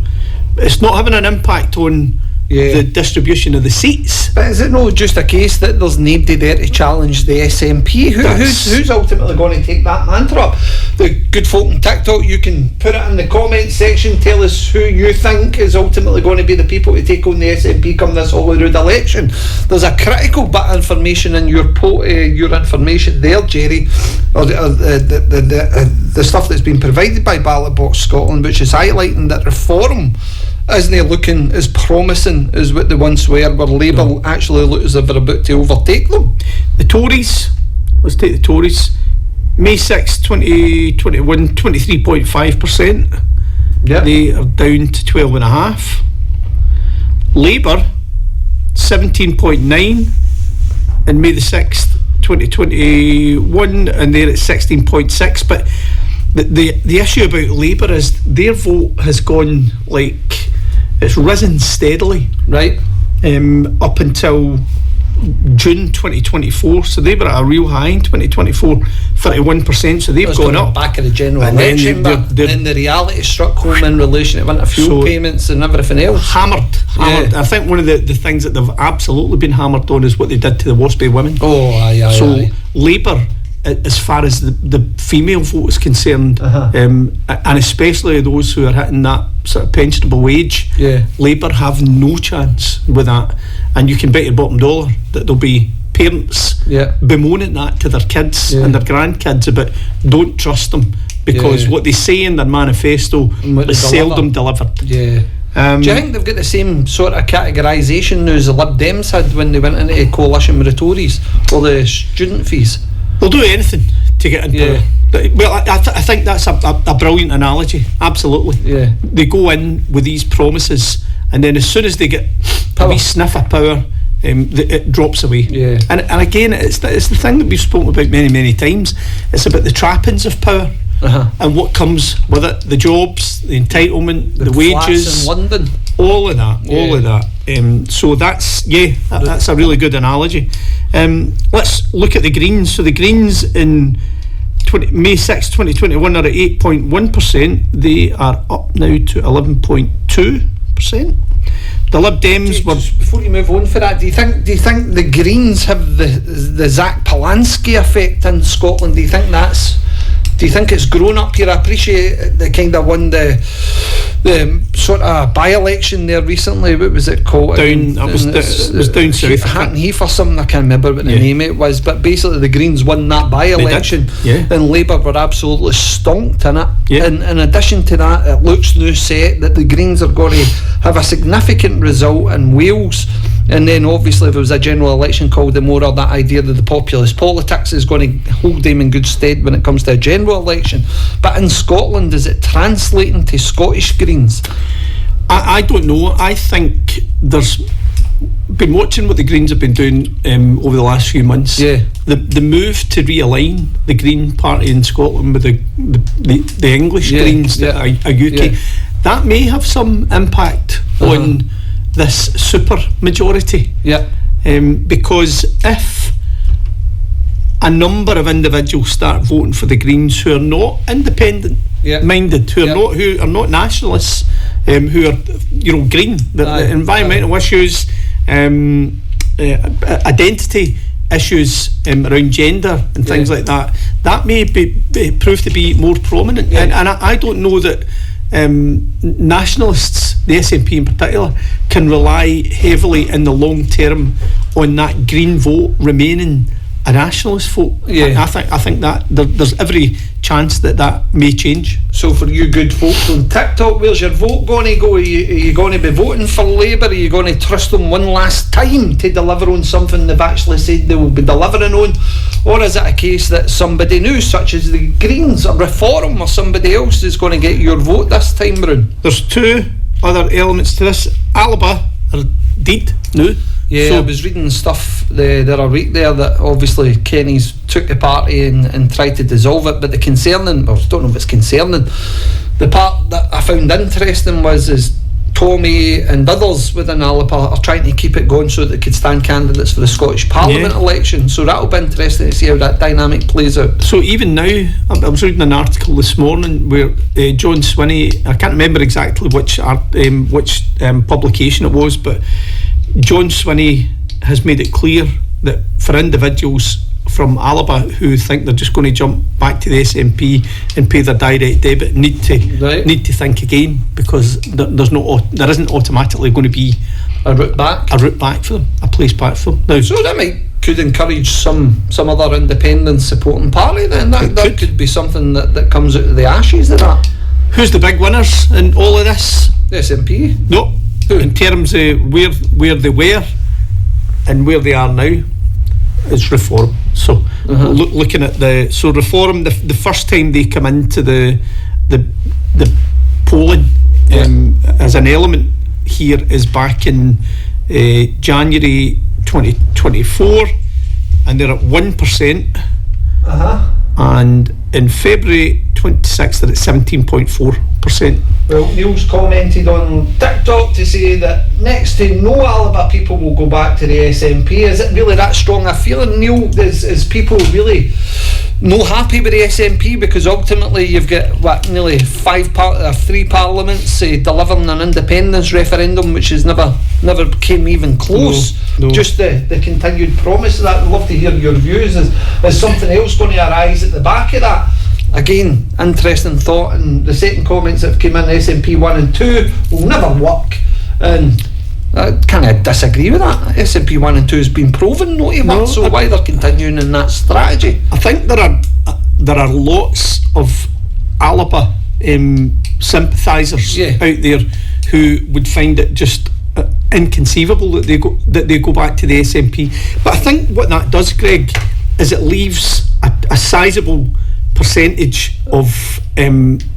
it's not having an impact on the distribution of the seats. But is it not just a case that there's nobody there to challenge the SNP? Who's ultimately going to take that mantra up? The good folk on TikTok, you can put it in the comments section. Tell us who you think is ultimately going to be the people to take on the SNP come this Holyrood election. There's a critical bit of information in your information there, Jerry, or the stuff that's been provided by Ballot Box Scotland, which is highlighting that reform isn't looking as promising as what they once were, where Labour actually look as if they're about to overtake them. The Tories, let's take the Tories, May 6, 2021, 23.5%. They are down to 12.5%. Labour, 17.9% in May the 6th, 2021, and they're at 16.6%. But the issue about Labour is their vote has gone it's risen steadily, right, up until June 2024. So they were at a real high in 2024, 31%. So they've gone up back of the general election, but then the reality struck home in relation to winter fuel payments and everything else. Hammered. I think one of the things that they've absolutely been hammered on is what they did to the WASPy women. So Labour, as far as the female vote is concerned, and especially those who are hitting that sort of pensionable wage, Labour have no chance with that. And you can bet your bottom dollar that there'll be parents bemoaning that to their kids and their grandkids about don't trust them, because what they say in their manifesto is seldom delivered. Do you think they've got the same sort of categorisation now as the Lib Dems had when they went into a coalition with the Tories for the student fees? They'll do anything to get in power. Well, I think that's a brilliant analogy. Absolutely. They go in with these promises, and then as soon as they get a wee sniff of power, it drops away. And again, it's the thing that we've spoken about many times. It's about the trappings of power and what comes with it: the jobs, the entitlement, the wages, in London, all of that. So that's a really good analogy. Let's look at the Greens. So the Greens in May 6, 2021 are at 8.1%. They are up now to 11.2%. The Lib Dems were... Just before you move on for that, do you think the Greens have the Zach Polanski effect in Scotland? Do you think it's grown up here? I appreciate they kind of won the sort of by-election there recently. What was it called? It was down south. Hatton Heath or something, I can't remember what the name it was, but basically the Greens won that by-election, and Labour were absolutely stonked in it. In addition to that, it looks now set that the Greens are going to have a significant result in Wales, and then obviously if it was a general election called, the more of that idea that the populist politics is going to hold them in good stead when it comes to a general election. But in Scotland, is it translating to Scottish Greens? I don't know. I think there's been watching what the Greens have been doing over the last few months. The move to realign the Green Party in Scotland with the English Greens that are UK, that may have some impact on this super majority. Because if a number of individuals start voting for the Greens who are not independent minded, who are not nationalists, who are green, the environmental issues, identity issues around gender and things like that may prove to be more prominent, and I don't know that nationalists, the SNP in particular, can rely heavily in the long term on that Green vote remaining a nationalist vote. I think that there's every chance that may change. So for you good folks on TikTok, where's your vote going to go? Are you going to be voting for Labour? Are you going to trust them one last time to deliver on something they've actually said they will be delivering on? Or is it a case that somebody new, such as the Greens or Reform or somebody else, is going to get your vote this time round? There's two other elements to this. Alba are dead now. Yeah, so I was reading stuff the other week there that obviously Kenny's took the party and tried to dissolve it, but the concerning, or I don't know if it's concerning, the part that I found interesting is Tommy and others within Alba are trying to keep it going so that they could stand candidates for the Scottish Parliament election. So that'll be interesting to see how that dynamic plays out. So even now, I was reading an article this morning where John Swinney, I can't remember exactly which publication it was, but John Swinney has made it clear that for individuals from Alba who think they're just going to jump back to the SNP and pay their direct debit need to think again, because there isn't automatically going to be a route back for them, a place back for them now. So that could encourage some other independent supporting party then. That could be something that comes out of the ashes of that. Who's the big winners in all of this? The SNP? No. Who? In terms of where they were and where they are now, is Reform. So looking at Reform, the first time they come into the polling as an element here is back in January 2024, and they're at 1%. And in February 26th they're at 17.4%. Well, Neil's commented on TikTok to say that next to no Alba people will go back to the SNP. Is it really that strong a feeling, Neil? Is people really no happy with the SNP? Because ultimately you've got nearly 3 parliaments delivering an independence referendum, which is never came even close. No. Just the continued promise of that. I'd love to hear your views. Is something else going to arise at the back of that? Again, interesting thought. And the second comments that have come in, SNP 1 and 2 will never work, and I kind of disagree with that. SNP 1 and 2 has been proven not to work, so why they're continuing in that strategy? I think there are lots of Alba sympathisers out there who would find it just inconceivable that they go back to the SNP. But I think what that does, Greg, is it leaves a sizable percentage of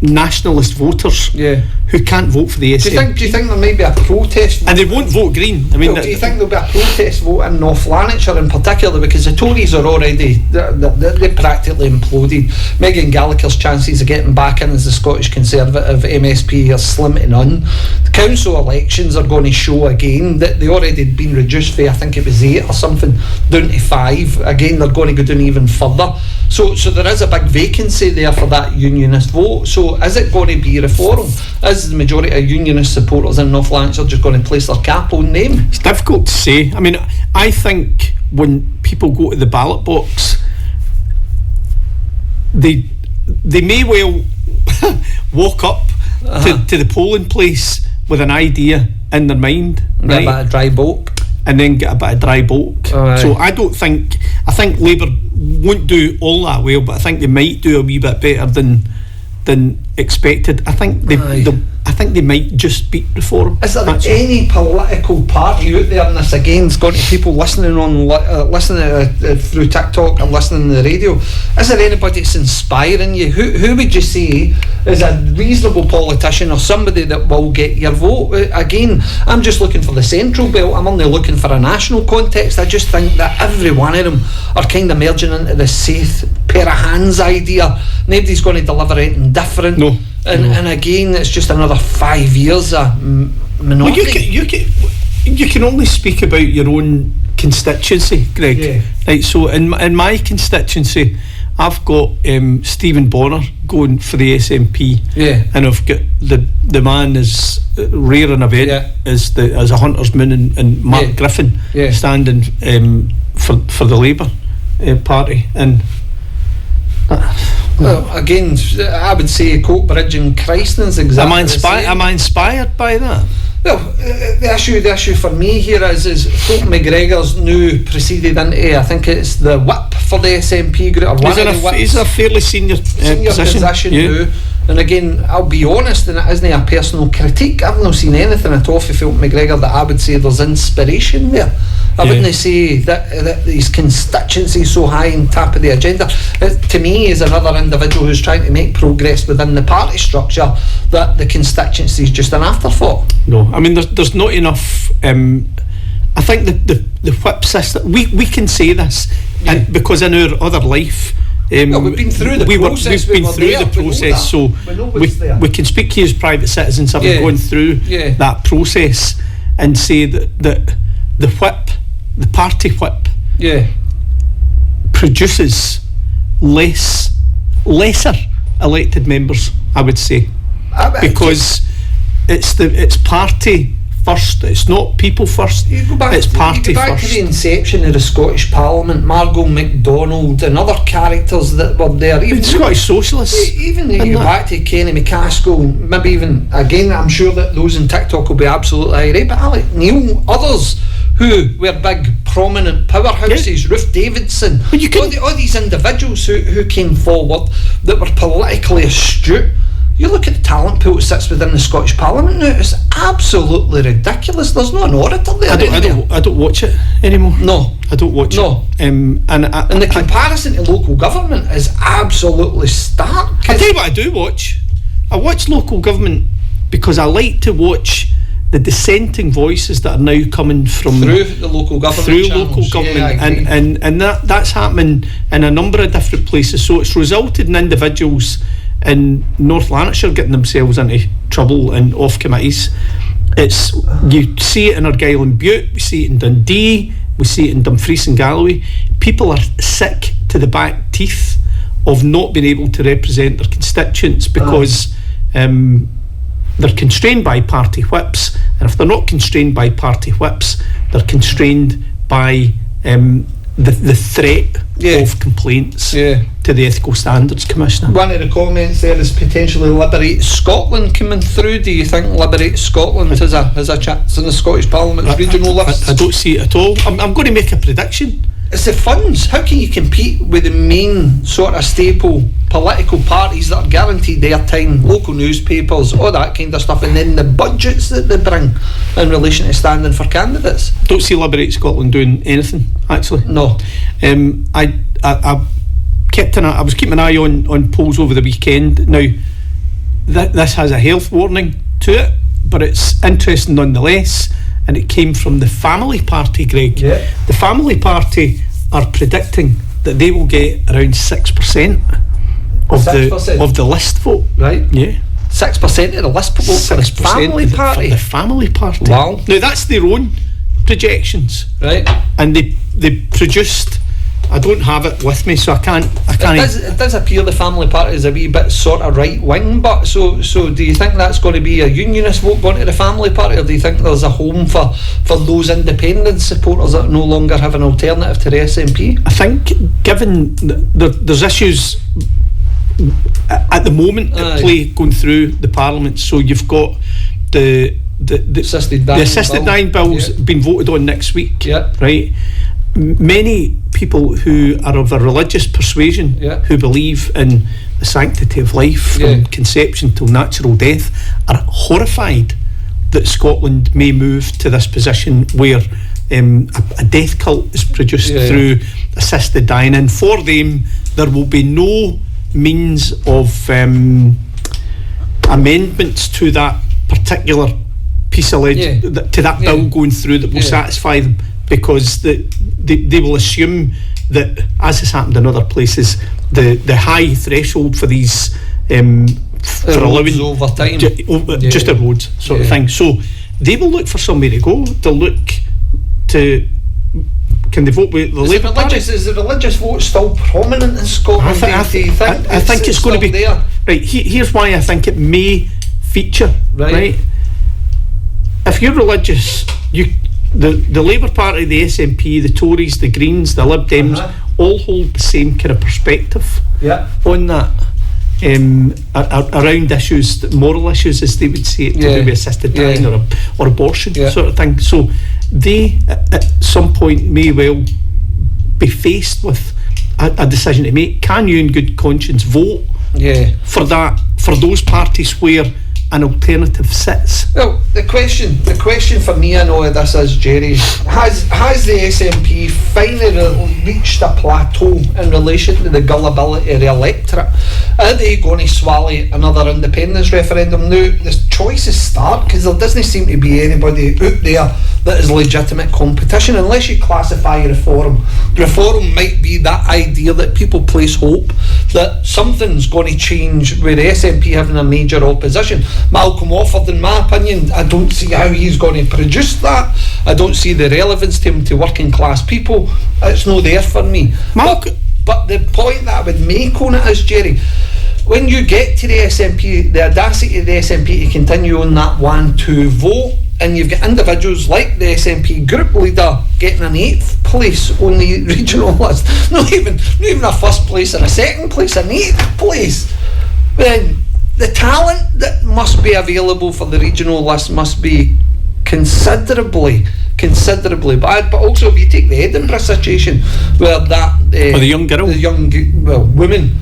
nationalist voters who can't vote for the SNP. Do you think there may be a protest vote? And they won't vote Green. I mean, do you think there'll be a protest vote in North Lanarkshire in particular? Because the Tories are already they practically imploded. Megan Gallagher's chances of getting back in as the Scottish Conservative MSP are slim to none. The council elections are going to show again that they already had been reduced for, I think it was 8 or something, down to 5. Again, they're going to go down even further. So there is a big vacancy there for that unionist vote. So is it going to be Reform? Is the majority of unionist supporters in North Lanarkshire just going to place their cap on them? It's difficult to say. I mean, I think when people go to the ballot box, they may well walk up to the polling place with an idea in their mind, right? A bit of dry bulk. And then get a bit of dry bulk. So I think Labour won't do all that well, but I think they might do a wee bit better than expected. I think they might just beat Reform. Is there any political party out there, and this again has gone to people listening on through TikTok and listening to the radio, is there anybody that's inspiring you? Who would you say is a reasonable politician or somebody that will get your vote? Again, I'm just looking for the central belt. I'm only looking for a national context. I just think that every one of them are kind of merging into the safe pair of hands idea. Nobody's going to deliver anything different. No. And again, it's just another 5 years of monotony. Well, you can only speak about your own constituency, Greg. Yeah. Right, so in my constituency, I've got Stephen Bonner going for the SNP, and I've got the man is rare in event as a Hunter's Moon and Mark Griffin standing for the Labour Party, and well, again, I would say Coatbridge and Christen's exactly. Am I inspired by that? Well, the issue for me here is Fulton McGregor's now proceeded into, I think it's the whip for the SNP group. He's a fairly senior position now. And again, I'll be honest, and it isn't a personal critique, I've not seen anything at all for Fulton McGregor that I would say there's inspiration there. I wouldn't say that his constituency is so high on top of the agenda. To me, as another individual who's trying to make progress within the party structure, that the constituency is just an afterthought. No, I mean there's not enough. I think the whip system. We can say this, and because in our other life. We've been through the process. We've been through the process, so we can speak to you as private citizens having gone through that process and say that the whip, the party whip, produces lesser elected members, I would say, because it's party first. It's not people first. It's party first. To the inception of the Scottish Parliament, Margot MacDonald and other characters that were there. Even Scottish socialists. Even you go back to Kenny McCaskill, maybe even again. I'm sure that those in TikTok will be absolutely irate. But Alec Neil, others who were big, prominent powerhouses, Ruth Davidson, all these individuals who came forward that were politically astute. You look at the talent pool that sits within the Scottish Parliament now, it's absolutely ridiculous. There's no an orator there. I don't watch it anymore. No. I don't watch it. And the comparison to local government is absolutely stark. I'll tell you what I do watch. I watch local government because I like to watch the dissenting voices that are now coming from through the local government and that's happening in a number of different places. So it's resulted in individuals in North Lanarkshire getting themselves into trouble and off committees. You see it in Argyll and Bute, we see it in Dundee, we see it in Dumfries and Galloway. People are sick to the back teeth of not being able to represent their constituents because they're constrained by party whips, and if they're not constrained by party whips, they're constrained by the threat of complaints to the Ethical Standards Commissioner. One of the comments there is potentially Liberate Scotland coming through. Do you think Liberate Scotland has a chance in the Scottish Parliament's regional list? I don't see it at all. I'm going to make a prediction. It's the funds. How can you compete with the main sort of staple political parties that are guaranteed airtime, local newspapers, all that kind of stuff, and then the budgets that they bring in relation to standing for candidates? Don't see Liberate Scotland doing anything, actually. No. I was keeping an eye on polls over the weekend. Now, this has a health warning to it, but it's interesting nonetheless. And it came from the Family Party, Greg. Yeah. The Family Party are predicting that they will get around 6% of the list vote. Right. Yeah. 6% of the list vote for the Family Party. For the Family Party. Wow. Now that's their own projections. Right. And they produced. I don't have it with me, so I can't. It does appear the Family Party is a wee bit sort of right wing, but so do you think that's going to be a unionist vote going to the Family Party, or do you think there's a home for those independent supporters that no longer have an alternative to the SNP? I think, given there's issues at the moment at play going through the Parliament, so you've got the assisted dying bill's been voted on next week, right? Many people who are of a religious persuasion, who believe in the sanctity of life from conception till natural death, are horrified that Scotland may move to this position where a death cult is produced through assisted dying, and for them there will be no means of amendments to that particular piece of to that bill going through that will satisfy them, because they will assume that, as has happened in other places, the high threshold for these for allowing over time just erodes sort of thing. So they will look for somewhere to go. They'll look to can they vote with the Labour Party? Is the religious vote still prominent in Scotland? I think it's going to be there. Right, here's why I think it may feature. Right. If you're religious, the Labour Party, the SNP, the Tories, the Greens, the Lib Dems, all hold the same kind of perspective on that. Around issues, moral issues, as they would say it, to do with assisted dying or abortion sort of thing. So they at some point may well be faced with a decision to make. Can you in good conscience vote for those parties where an alternative sits? Well, the question for me in all of this is, Jerry, has the SNP finally reached a plateau in relation to the gullibility of the electorate? Are they going to swallow another independence referendum? Now, the choices start because there doesn't seem to be anybody out there that is legitimate competition, unless you classify reform. Reform might be that idea that people place hope that something's going to change with the SNP having a major opposition. Malcolm Wofford, in my opinion, I don't see how he's going to produce that. I don't see the relevance to him to working class people. It's not there for me. But the point that I would make on it is, Jerry, when you get to the SNP, the audacity of the SNP to continue on that 1-2 vote, and you've got individuals like the SNP group leader getting an 8th place on the regional list, not even a first place or a second place, an 8th place, then the talent that must be available for the regional list must be considerably bad. But also, if you take the Edinburgh situation, where that the young girl, woman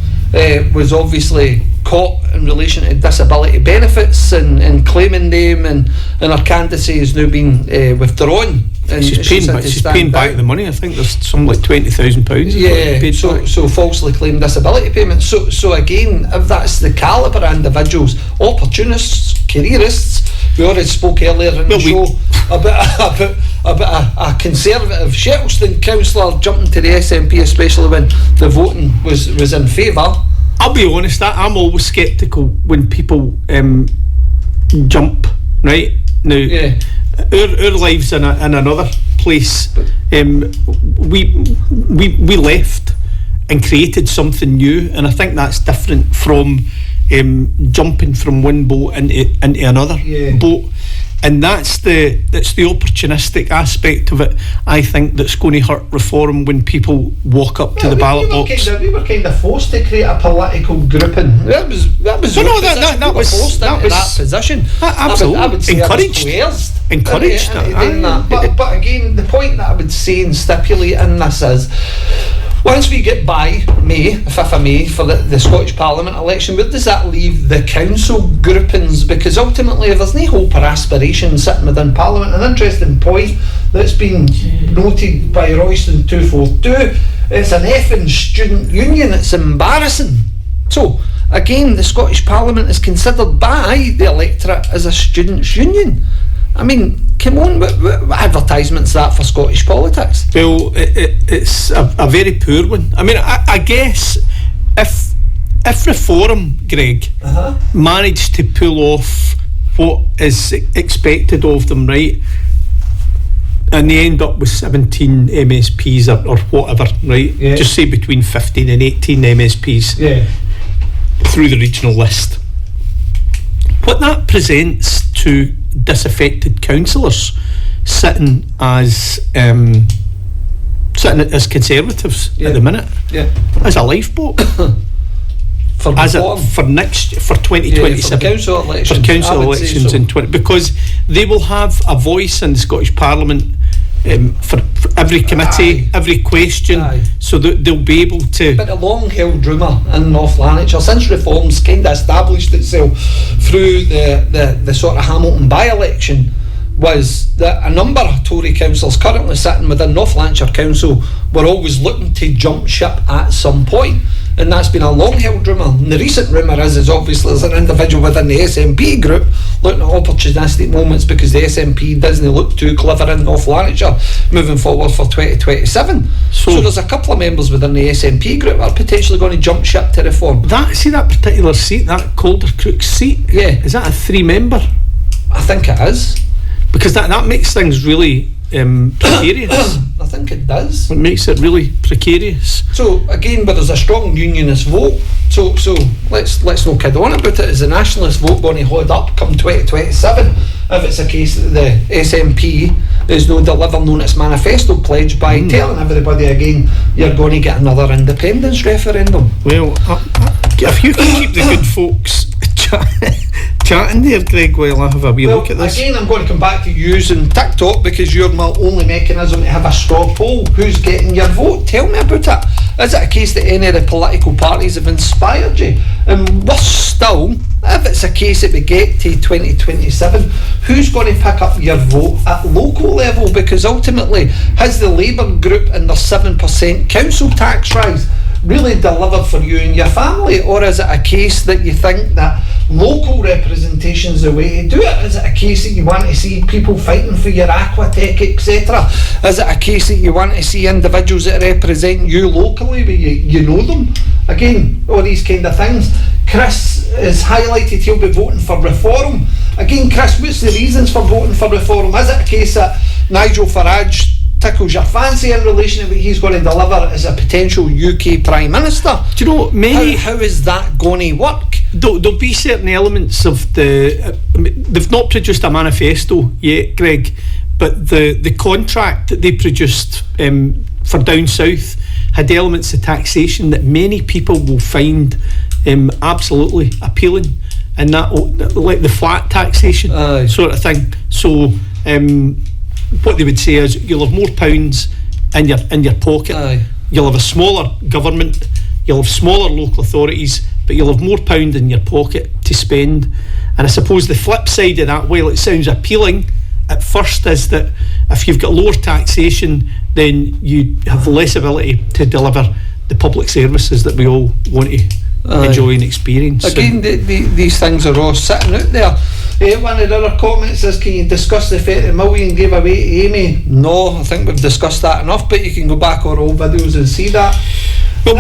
was obviously caught in relation to disability benefits and claiming them, and her candidacy has now been withdrawn. And she's paying back the money. I think there's something like £20,000. Yeah, so falsely claimed disability payments. So again, if that's the calibre of individuals, opportunists, careerists. We already spoke earlier in the show about a Conservative Shettleston councillor jumping to the SNP, especially when the voting was in favour. I'll be honest, I'm always sceptical when people jump, right? Now, our lives in another place, we left and created something new, and I think that's different from jumping from one boat into another boat. And that's the opportunistic aspect of it, I think, that's going to hurt reform when people walk up to the ballot box. We were kind of forced to create a political grouping. That was forced into that position. Absolutely. I would say encouraged. But again, the point that I would say and stipulate in this is, once we get by May, 5th of May, for the Scottish Parliament election, where does that leave the council groupings? Because ultimately, if there's no hope or aspiration sitting within Parliament, an interesting point that's been noted by Royston 242, it's an effing student union. It's embarrassing. So, again, the Scottish Parliament is considered by the electorate as a students' union. I mean, come on, what advertisement's that for Scottish politics? Well, it's a very poor one. I mean, I guess if Reform, Greg, managed to pull off what is expected of them, right, and they end up with 17 MSPs or whatever, right, just say between 15 and 18 MSPs through the regional list, what that presents to disaffected councillors sitting as Conservatives at the minute as a lifeboat for 2027 for council elections, for council elections in 20, because they will have a voice in the Scottish Parliament for every committee, every question, so that they'll be able to. But a long-held rumour in North Lanarkshire, since reform's kind of established itself through the sort of Hamilton by-election, was that a number of Tory councillors currently sitting within North Lanarkshire Council were always looking to jump ship at some point. And that's been a long-held rumour. And the recent rumour is obviously there's an individual within the SNP group looking at opportunistic moments because the SNP doesn't look too clever in North Lanarkshire moving forward for 2027. So there's a couple of members within the SNP group that are potentially going to jump ship to reform. That particular seat, that Calder-Crook seat, is that a 3-member? I think it is. Because that makes things really precarious. I think it does. It makes it really precarious. So again, but there's a strong unionist vote. So let's not kid on about it. Is the nationalist vote going to hold up come 2027 if it's a case that the SNP is no delivering on its manifesto pledge by telling everybody again you're going to get another independence referendum? Well, if you can keep the good folks chatting there, Greg, while I have a wee look at this. Again, I'm going to come back to using TikTok because you're my only mechanism to have a straw poll. Who's getting your vote? Tell me about it. Is it a case that any of the political parties have inspired you? And worse still, if it's a case that we get to 2027, who's going to pick up your vote at local level? Because ultimately, has the Labour group and their 7% council tax rise really delivered for you and your family? Or is it a case that you think that local representation is the way to do it? Is it a case that you want to see people fighting for your aquatech, etc.? Is it a case that you want to see individuals that represent you locally where you know them? Again, all these kind of things. Chris has highlighted he'll be voting for reform. Again, Chris, what's the reasons for voting for reform? Is it a case that Nigel Farage tickles your fancy in relation to what he's going to deliver as a potential UK Prime Minister? Do you know, many... How is that going to work? There'll be certain elements of the... they've not produced a manifesto yet, Greg, but the contract that they produced for down south had elements of taxation that many people will find absolutely appealing, and that, like the flat taxation sort of thing. So what they would say is you'll have more pounds in your pocket. You'll have a smaller government, you'll have smaller local authorities, but you'll have more pound in your pocket to spend. And I suppose the flip side of that, while it sounds appealing at first, is that if you've got lower taxation, then you have less ability to deliver the public services that we all want to enjoy and experience. Again, these things are all sitting out there. One of the other comments is, can you discuss the £30 million gave away to Amy? No, I think we've discussed that enough, but you can go back on old videos and see that. Well,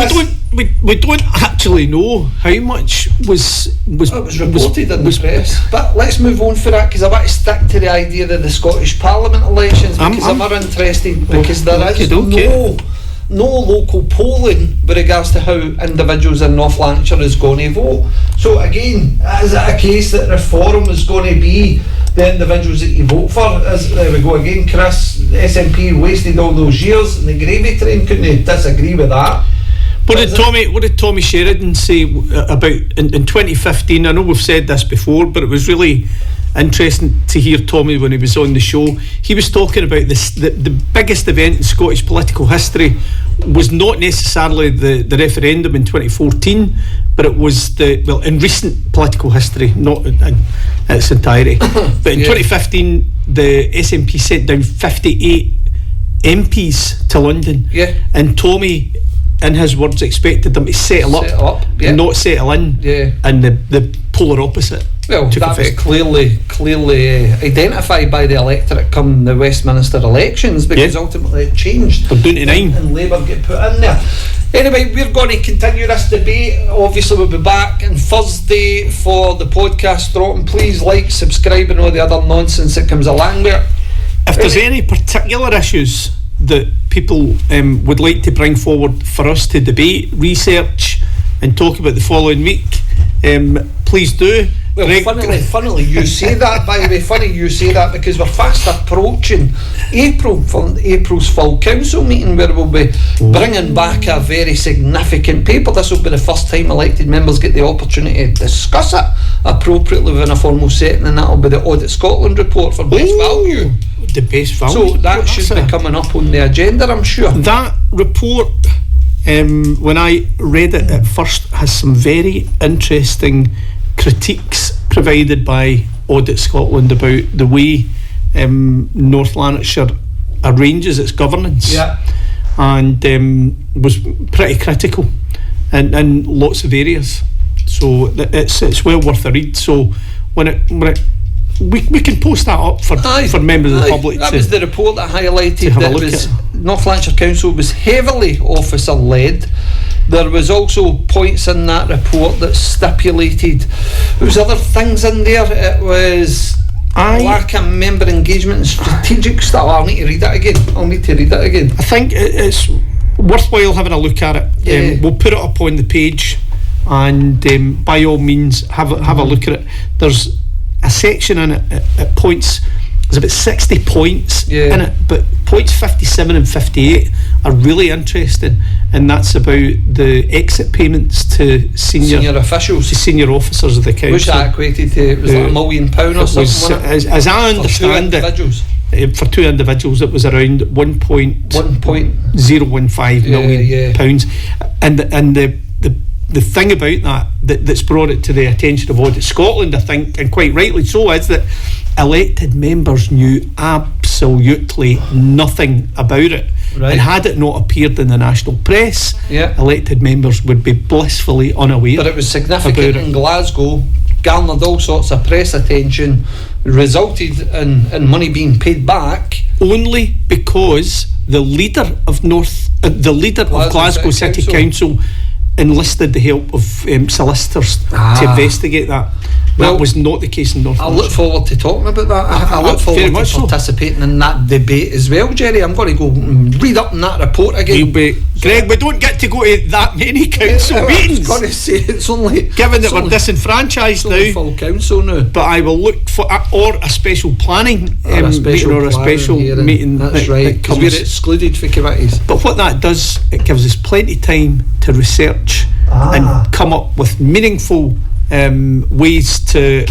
we don't actually know how much was reported in the press. But let's move on for that, because I want to stick to the idea of the Scottish Parliament elections, because I'm more interested, because there is no local polling with regards to how individuals in North Lanarkshire is going to vote. So again, is it a case that reform is going to be the individuals that you vote for? There we go again, Chris. SNP wasted all those years in the gravy train. Couldn't you disagree with that? What did Tommy Sheridan say about in 2015? I know we've said this before, but it was really interesting to hear Tommy when he was on the show. He was talking about this, the biggest event in Scottish political history was not necessarily the referendum in 2014, but it was in recent political history, not in its entirety. But in 2015, the SNP sent down 58 MPs to London, and Tommy, in his words, expected them to settle up and not settle in, and the polar opposite. Well, that was clearly identified by the electorate come the Westminster elections, because ultimately it changed. They're down to 9. And Labour get put in there. Anyway, we're going to continue this debate. Obviously, we'll be back on Thursday for the podcast dropping. Please like, subscribe, and all the other nonsense that comes along there. If there's any particular issues that people would like to bring forward for us to debate, research, and talk about the following week, please do. Well, funnily you say that, by the way. Funny you say that, because we're fast approaching April, from April's full council meeting, where we'll be bringing back a very significant paper. This will be the first time elected members get the opportunity to discuss it appropriately within a formal setting, and that'll be the Audit Scotland report for best value. The best value. So that should be coming up on the agenda, I'm sure. That report, when I read it at first, has some very interesting critiques provided by Audit Scotland about the way North Lanarkshire arranges its governance, and was pretty critical in lots of areas. So it's well worth a read. So we can post that up for members of the public. That was the report that highlighted that North Lanarkshire Council was heavily officer led. There was also points in that report that stipulated there was other things in there. It was Lack of member engagement and strategic stuff. I'll need to read that again. I think it's worthwhile having a look at it. Yeah. We'll put it up on the page, and by all means have a look at it. There's a section in it at points. There's about 60 points in it, but points 57 and 58 are really interesting, and that's about the exit payments to senior officials, to senior officers of the council. Which that equated to, it was like £1 million or something. As I understand it, for two individuals, it was around 1.015 million pounds, and the thing about that's brought it to the attention of Audit Scotland, I think, and quite rightly so, is that elected members knew absolutely nothing about it. Right. And had it not appeared in the national press, elected members would be blissfully unaware. But it was significant in Glasgow, garnered all sorts of press attention, resulted in money being paid back only because the leader of Glasgow City Council enlisted the help of solicitors to investigate that. That was not the case in North Lanarkshire. I look forward to talking about that. I look forward to participating in that debate as well, Jerry. I'm going to go and read up on that report again. Greg, we don't get to go to that many council meetings. I was going to say, it's only... Given that we're disenfranchised now. Full council now. But I will look for or a special planning or a special meeting. That's right, because we're excluded for committees. But what that does, it gives us plenty of time to research and come up with meaningful ways to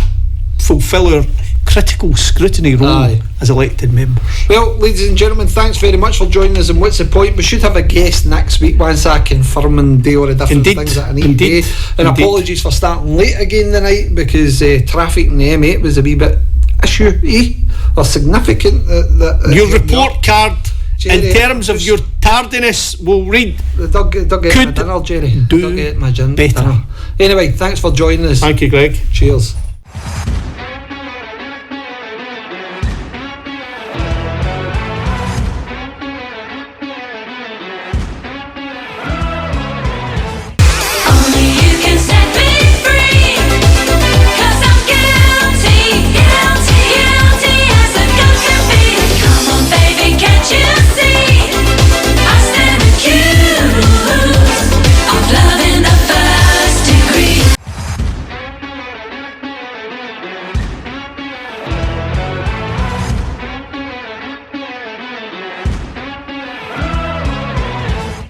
fulfil our critical scrutiny role as elected members. Well, ladies and gentlemen, thanks very much for joining us. And what's the point? We should have a guest next week once I confirm and do all the different things that I need to do. And apologies for starting late again tonight, because traffic in the M8 was a wee bit issue or significant. Your report card, Jerry, in terms of your tardiness, we'll read. They'll get my dinner, Jerry. They'll get my dinner. Better. Anyway, thanks for joining us. Thank you, Greg. Cheers.